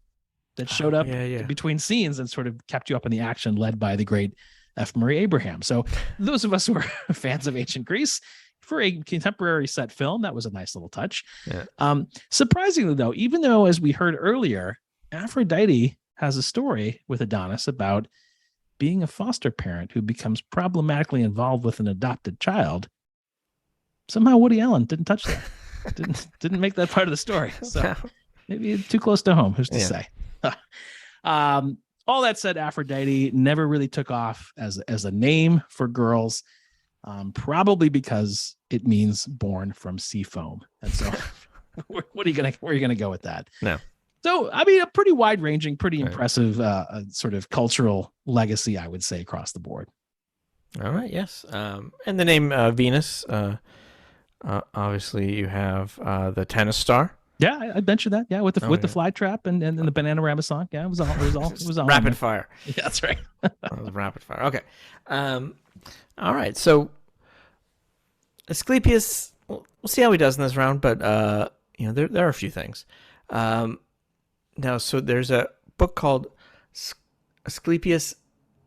Speaker 2: that showed up between scenes and sort of kept you up in the action, led by the great F. Murray Abraham. So those of us who are fans of ancient Greece, for a contemporary set film, that was a nice little touch. Yeah. Surprisingly, though, even though, as we heard earlier, Aphrodite has a story with Adonis about being a foster parent who becomes problematically involved with an adopted child, somehow Woody Allen didn't touch that. didn't make that part of the story. So maybe too close to home. Who's to say? All that said, Aphrodite never really took off as a name for girls, probably because it means born from sea foam. And so, where are you gonna go with that? No. So, I mean, a pretty wide-ranging, pretty impressive sort of cultural legacy, I would say, across the board.
Speaker 1: All right. Yes. And the name Venus. Obviously, you have the tennis star.
Speaker 2: Yeah, I mentioned that. Yeah, with the fly trap and the Bananarama song. Yeah, it was all
Speaker 1: rapid fire.
Speaker 2: Yeah, that's right.
Speaker 1: It was rapid fire. Okay. All right. So Asclepius, we'll see how he does in this round, but there are a few things. Now, so there's a book called Asclepius,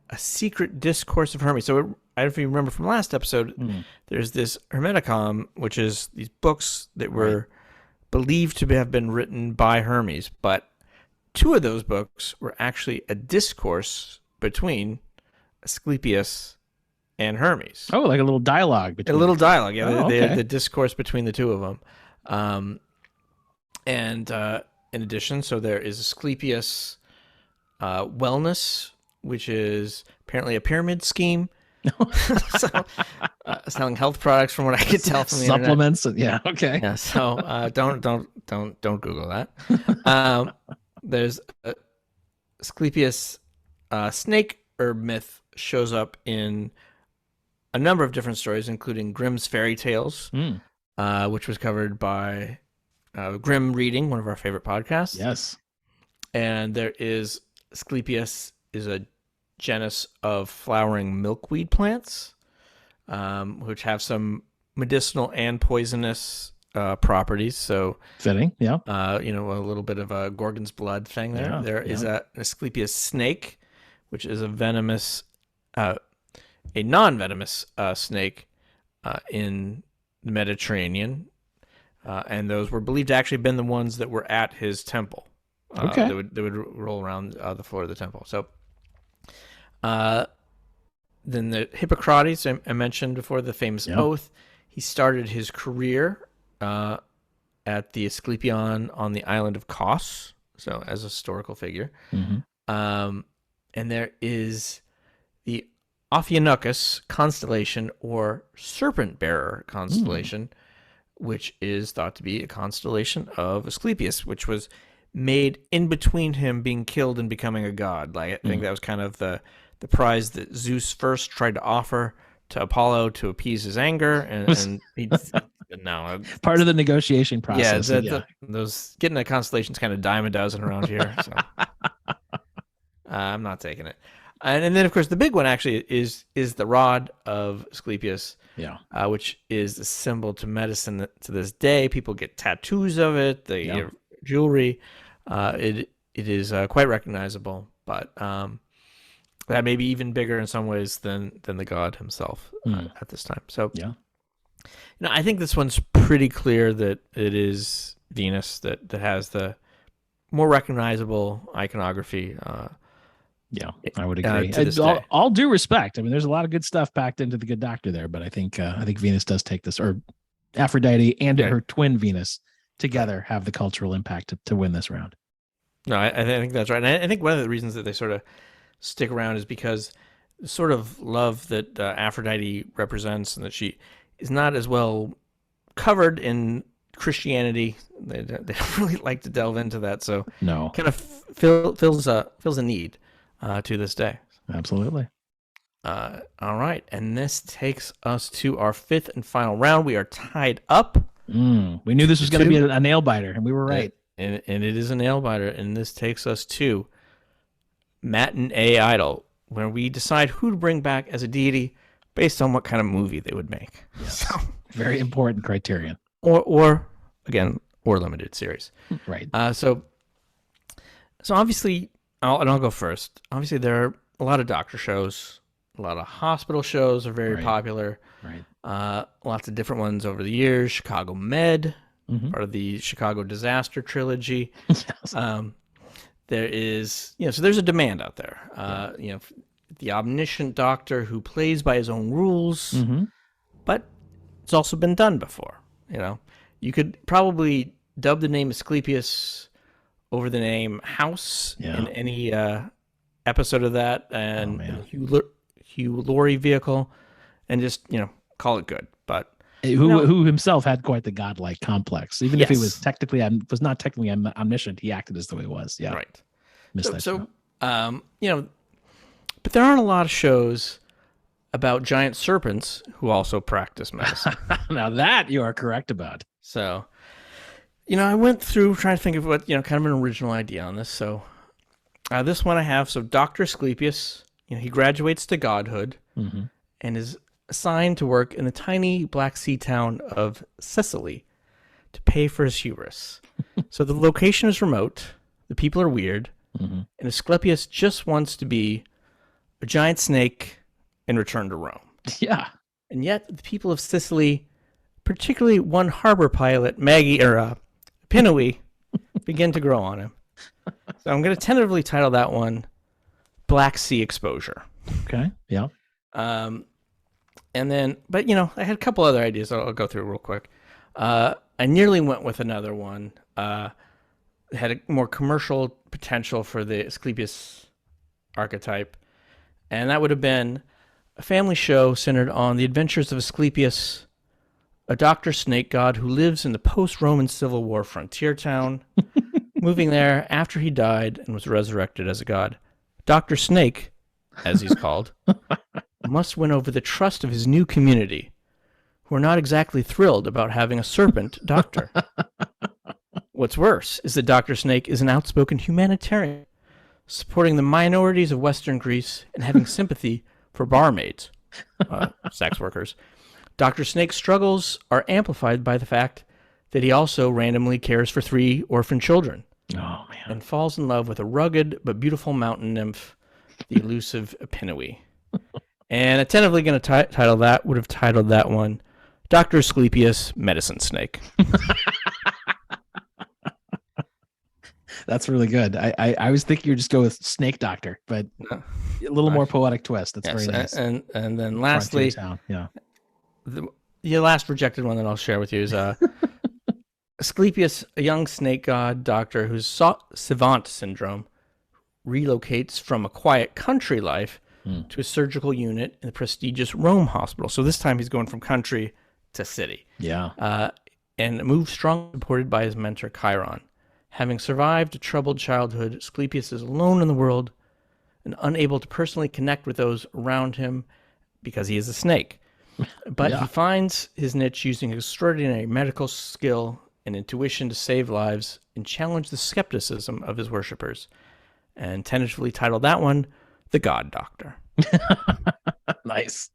Speaker 1: A Secret Discourse of Hermes. So I don't know if you remember from last episode, there's this Hermeticon, which is these books that were believed to have been written by Hermes, but two of those books were actually a discourse between Asclepius and Hermes.
Speaker 2: Oh, like a little dialogue between
Speaker 1: a little dialogue. Yeah,
Speaker 2: okay.
Speaker 1: the discourse between the two of them. And in addition, so there is Asclepius Wellness, which is apparently a pyramid scheme. So, selling health products, from what I could tell from the
Speaker 2: supplements.
Speaker 1: Internet.
Speaker 2: Yeah, okay.
Speaker 1: Yeah, so don't Google that. There's Asclepius snake herb myth shows up in a number of different stories, including Grimm's fairy tales, which was covered by Grimm Reading, one of our favorite podcasts.
Speaker 2: Yes. And
Speaker 1: there is Asclepius is a genus of flowering milkweed plants, which have some medicinal and poisonous properties. So
Speaker 2: fitting, yeah.
Speaker 1: A little bit of a Gorgon's blood thing there. Yeah, there is an Asclepius snake, which is a venomous, a non-venomous snake in the Mediterranean, and those were believed to actually have been the ones that were at his temple.
Speaker 2: Okay,
Speaker 1: they would roll around the floor of the temple. So. Then the Hippocrates, I mentioned before, the famous oath. He started his career at the Asclepion on the island of Kos, so as a historical figure. And there is the Ophiuchus constellation, or serpent bearer constellation, which is thought to be a constellation of Asclepius, which was made in between him being killed and becoming a god. Like, I think that was kind of the prize that Zeus first tried to offer to Apollo to appease his anger, and he no,
Speaker 2: part of the negotiation process.
Speaker 1: Yeah, those getting a constellation's kind of dime a dozen around here. So I'm not taking it. And then, of course, the big one actually is the rod of Asclepius, which is a symbol to medicine to this day. People get tattoos of it. They get jewelry. It is quite recognizable, but that may be even bigger in some ways than the god himself at this time. So I think this one's pretty clear that it is Venus that has the more recognizable iconography.
Speaker 2: I would agree. All due respect. I mean, there's a lot of good stuff packed into the Good Doctor there, but I think Venus does take this, or Aphrodite and her twin Venus together have the cultural impact to win this round.
Speaker 1: No, I think that's right. And I think one of the reasons that they sort of stick around is because the sort of love that Aphrodite represents, and that she is not as well covered in Christianity. They don't really like to delve into that, so kind of fills a need to this day.
Speaker 2: Absolutely.
Speaker 1: All right, and this takes us to our fifth and final round. We are tied up.
Speaker 2: We knew this was going to be a nail biter, and we were right.
Speaker 1: And it is a nail biter, and this takes us to Matinee Idol, where we decide who to bring back as a deity based on what kind of movie they would make.
Speaker 2: Yes. So, very important criterion.
Speaker 1: Or limited series.
Speaker 2: Right.
Speaker 1: So obviously, I'll go first. Obviously, there are a lot of doctor shows. A lot of hospital shows are very popular.
Speaker 2: Right.
Speaker 1: Lots of different ones over the years. Chicago Med, part of the Chicago Disaster trilogy.
Speaker 2: Yes.
Speaker 1: There is, so there's a demand out there. The omniscient doctor who plays by his own rules, but it's also been done before. You could probably dub the name Asclepius over the name House in any episode of that, and Hugh Laurie vehicle, and just call it good. But
Speaker 2: who himself had quite the godlike complex, even if he was not technically omniscient, he acted as though he was. Yeah,
Speaker 1: right. But there aren't a lot of shows about giant serpents who also practice medicine.
Speaker 2: Now that you are correct about.
Speaker 1: So, I went through trying to think of what kind of an original idea on this. So, this one I have. So, Dr. Asclepius, he graduates to godhood and is assigned to work in the tiny Black Sea town of Sicily to pay for his hubris. So the location is remote. The people are weird.
Speaker 2: Mm-hmm.
Speaker 1: And Asclepius just wants to be a giant snake and return to Rome.
Speaker 2: Yeah.
Speaker 1: And yet the people of Sicily, particularly one harbor pilot, Pinoe, begin to grow on him. So I'm going to tentatively title that one Black Sea Exposure.
Speaker 2: Okay. Yeah.
Speaker 1: And then, but I had a couple other ideas I'll go through real quick. I nearly went with another one. Had a more commercial potential for the Asclepius archetype. And that would have been a family show centered on the adventures of Asclepius, a doctor snake god who lives in the post-Roman Civil War frontier town, moving there after he died and was resurrected as a god. Dr. Snake, as he's called, must win over the trust of his new community, who are not exactly thrilled about having a serpent doctor. What's worse is that Dr. Snake is an outspoken humanitarian, supporting the minorities of Western Greece and having sympathy for barmaids, sex workers. Dr. Snake's struggles are amplified by the fact that he also randomly cares for 3 orphan children.
Speaker 2: Oh, man.
Speaker 1: And falls in love with a rugged but beautiful mountain nymph, the elusive Pinoe. And attentively going to would have titled that one, Dr. Asclepius, Medicine Snake.
Speaker 2: That's really good. I was thinking you'd just go with Snake Doctor, but a little more poetic twist. That's very nice.
Speaker 1: And then lastly, the last rejected one that I'll share with you is Asclepius, a young snake god doctor whose savant syndrome relocates from a quiet country life to a surgical unit in the prestigious Rome hospital. So this time he's going from country to city.
Speaker 2: Yeah.
Speaker 1: And moves strongly supported by his mentor Chiron. Having survived a troubled childhood, Asclepius is alone in the world and unable to personally connect with those around him because he is a snake. But he finds his niche using extraordinary medical skill and intuition to save lives and challenge the skepticism of his worshippers. And tentatively titled that one, The God Doctor.
Speaker 2: Nice.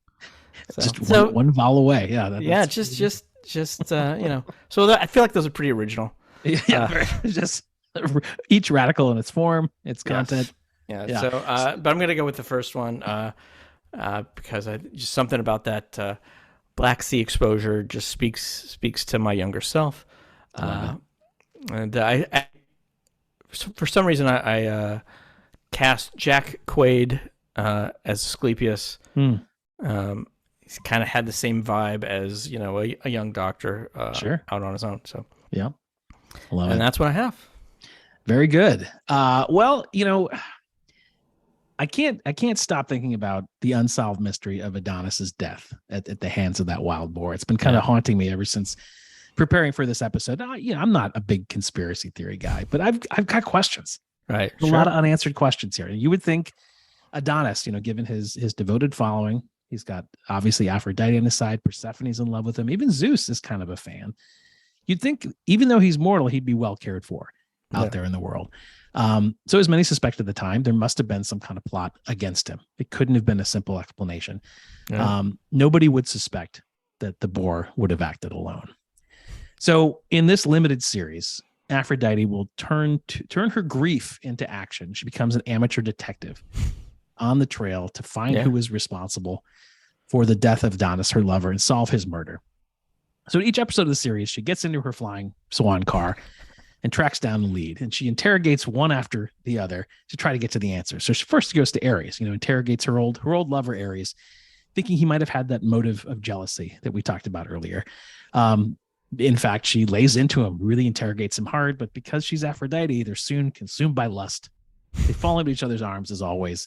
Speaker 1: So,
Speaker 2: just one vowel away. Yeah.
Speaker 1: Just So I feel like those are pretty original.
Speaker 2: Yeah, just each radical in its form, its content.
Speaker 1: Yes. Yeah. So, but I'm gonna go with the first one because just something about that Black Sea exposure just speaks to my younger self, and I for some reason I cast Jack Quaid as Asclepius. He's kind of had the same vibe as a young doctor out on his own. So
Speaker 2: yeah. Love it.
Speaker 1: And that's what I have.
Speaker 2: Very good. Well, I can't stop thinking about the unsolved mystery of Adonis's death at the hands of that wild boar. It's been kind of haunting me ever since preparing for this episode. I'm not a big conspiracy theory guy, but I've got questions.
Speaker 1: Right.
Speaker 2: A lot of unanswered questions here. You would think Adonis, given his devoted following, he's got obviously Aphrodite on his side. Persephone's in love with him. Even Zeus is kind of a fan. You'd think, even though he's mortal, he'd be well cared for out there in the world. So as many suspect at the time, there must have been some kind of plot against him. It couldn't have been a simple explanation. Yeah. Nobody would suspect that the boar would have acted alone. So in this limited series, Aphrodite will turn her grief into action. She becomes an amateur detective on the trail to find who is responsible for the death of Adonis, her lover, and solve his murder. So each episode of the series, she gets into her flying swan car and tracks down the lead, and she interrogates one after the other to try to get to the answer. So she first goes to Ares, interrogates her old lover Ares, thinking he might have had that motive of jealousy that we talked about earlier. In fact, she lays into him, really interrogates him hard, but because she's Aphrodite, they're soon consumed by lust. They fall into each other's arms as always.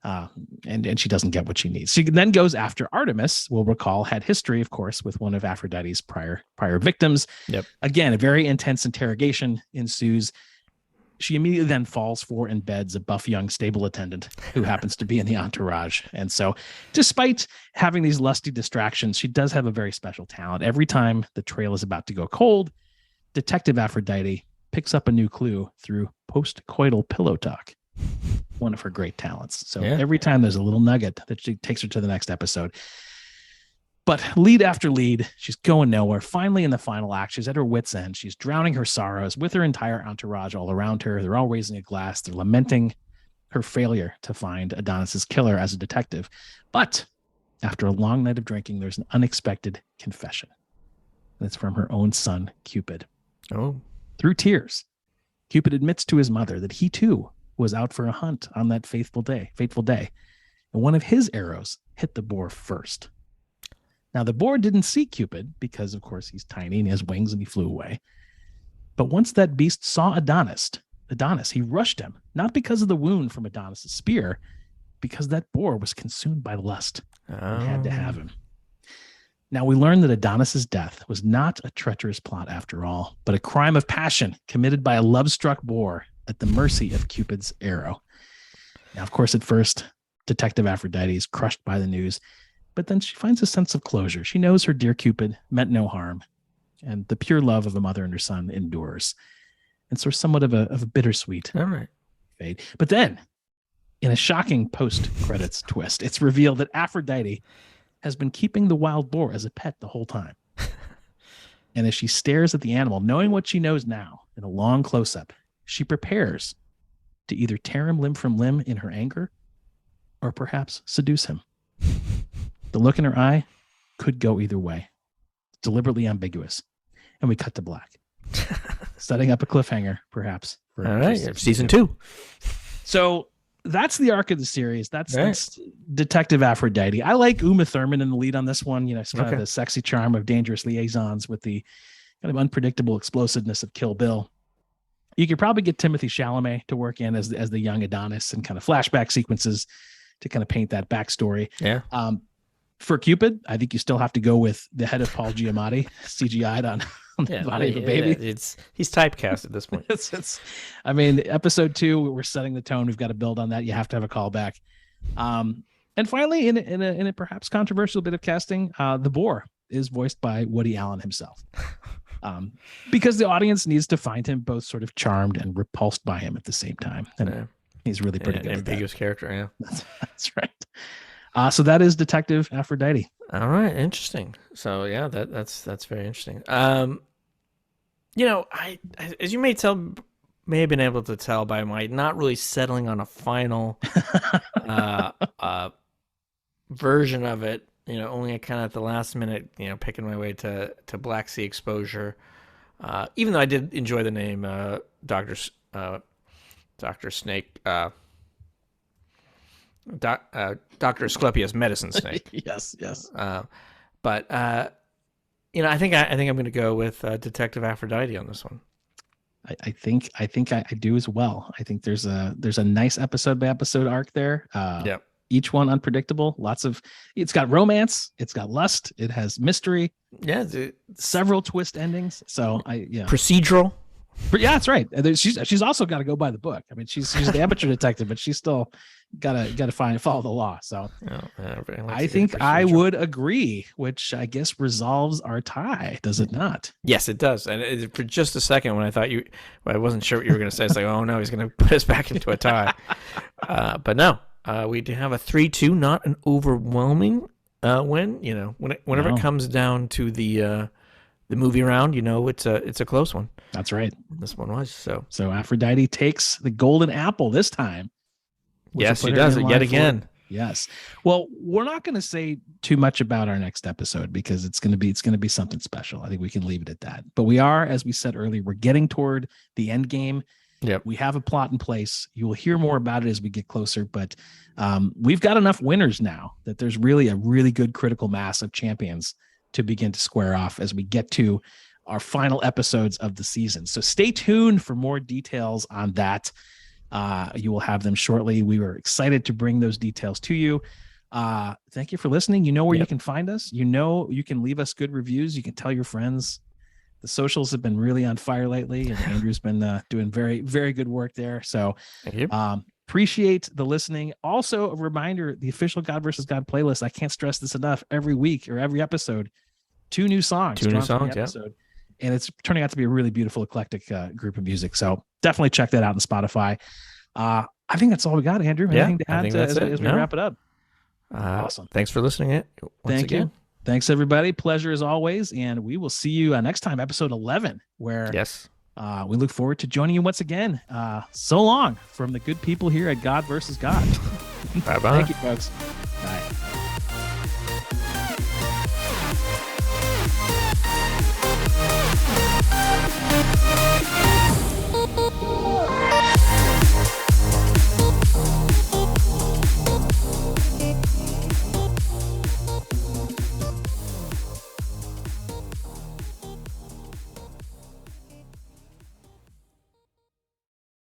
Speaker 2: And she doesn't get what she needs. She then goes after Artemis. We'll recall had history, of course, with one of Aphrodite's prior victims. Yep. Again, a very intense interrogation ensues. She immediately then falls for and beds a buff young stable attendant who happens to be in the entourage. And so, despite having these lusty distractions, she does have a very special talent. Every time the trail is about to go cold, Detective Aphrodite picks up a new clue through post-coital pillow talk. One of her great talents. So every time there's a little nugget that she takes her to the next episode. But lead after lead, she's going nowhere. Finally, in the final act, she's at her wit's end. She's drowning her sorrows with her entire entourage all around her. They're all raising a glass. They're lamenting her failure to find Adonis's killer as a detective. But after a long night of drinking, there's an unexpected confession. And it's from her own son, Cupid.
Speaker 1: Oh.
Speaker 2: Through tears, Cupid admits to his mother that he too was out for a hunt on that fateful day. And one of his arrows hit the boar first. Now, the boar didn't see Cupid because, of course, he's tiny and he has wings and he flew away. But once that beast saw Adonis, he rushed him, not because of the wound from Adonis's spear, because that boar was consumed by lust and had to have him. Now, we learn that Adonis's death was not a treacherous plot after all, but a crime of passion committed by a love-struck boar at the mercy of Cupid's arrow. Now, of course, at first, Detective Aphrodite is crushed by the news, but then she finds a sense of closure. She knows her dear Cupid meant no harm, and the pure love of a mother and her son endures. And so somewhat of a bittersweet fate. But then, in a shocking post-credits twist, it's revealed that Aphrodite has been keeping the wild boar as a pet the whole time. And as she stares at the animal, knowing what she knows now in a long close-up, she prepares to either tear him limb from limb in her anger or perhaps seduce him. The look in her eye could go either way. Deliberately ambiguous. And we cut to black. Setting up a cliffhanger, perhaps.
Speaker 1: For all right, season 2.
Speaker 2: So that's the arc of the series. That's Detective Aphrodite. I like Uma Thurman in the lead on this one. You know, it's kind of the sexy charm of Dangerous Liaisons with the kind of unpredictable explosiveness of Kill Bill. You could probably get Timothée Chalamet to work in as the young Adonis and kind of flashback sequences to kind of paint that backstory.
Speaker 1: Yeah.
Speaker 2: For Cupid, I think you still have to go with the head of Paul Giamatti, CGI'd on the body of a baby.
Speaker 1: He's typecast at this point.
Speaker 2: I mean, episode 2, we're setting the tone. We've got to build on that. You have to have a callback. And finally, in a perhaps controversial bit of casting, the boar is voiced by Woody Allen himself. Because the audience needs to find him both sort of charmed and repulsed by him at the same time. And he's really pretty good.
Speaker 1: Ambiguous character, yeah.
Speaker 2: That's right. So that is Detective Aphrodite.
Speaker 1: All right, interesting. So yeah, that's very interesting. You know, I as you may have been able to tell by my not really settling on a final version of it. You know, only kind of at the last minute, you know, picking my way to Black Sea Exposure. Even though I did enjoy the name Dr. Snake. Dr. Asclepius, Medicine Snake.
Speaker 2: yes.
Speaker 1: But you know, I think I'm going to go with Detective Aphrodite on this one.
Speaker 2: I think I do as well. I think there's a nice episode by episode arc there.
Speaker 1: Yep.
Speaker 2: Each one unpredictable. It's got romance. It's got lust. It has mystery.
Speaker 1: Yeah.
Speaker 2: Several twist endings. So
Speaker 1: procedural.
Speaker 2: Yeah, that's right. She's also got to go by the book. I mean, she's the amateur detective, but she's still gotta follow the law. So I think I would agree, which I guess resolves our tie, does it not?
Speaker 1: Yes, it does. And for just a second, when I wasn't sure what you were going to say, it's like, oh no, he's going to put us back into a tie. But no, we do have a 3-2, not an overwhelming win. You know, whenever it comes down to the movie round, you know, it's a close one.
Speaker 2: That's right.
Speaker 1: This one was so.
Speaker 2: So Aphrodite takes the golden apple this time.
Speaker 1: Yes, she does it yet again.
Speaker 2: Yes. Well, we're not going to say too much about our next episode because it's going to be something special. I think we can leave it at that. But we are, as we said earlier, we're getting toward the end game.
Speaker 1: Yep.
Speaker 2: We have a plot in place. You will hear more about it as we get closer, but we've got enough winners now that there's really a really good critical mass of champions to begin to square off as we get to our final episodes of the season. So stay tuned for more details on that. You will have them shortly. We were excited to bring those details to you. Thank you for listening. You know where you can find us. You know, you can leave us good reviews. You can tell your friends. The socials have been really on fire lately, and Andrew's been doing very, very good work there. So
Speaker 1: thank you.
Speaker 2: Appreciate the listening. Also, a reminder, the official God versus God playlist. I can't stress this enough. Every week or every episode, 2 new songs.
Speaker 1: Episode.
Speaker 2: And it's turning out to be a really beautiful, eclectic group of music. So definitely check that out on Spotify. I think that's all we got, Andrew. Anything to add as we wrap it up?
Speaker 1: Awesome. Thanks for listening.
Speaker 2: Thank you. Thanks, everybody. Pleasure as always. And we will see you next time, episode 11, where we look forward to joining you once again. So long from the good people here at God versus God.
Speaker 1: Bye-bye.
Speaker 2: Thank you, folks.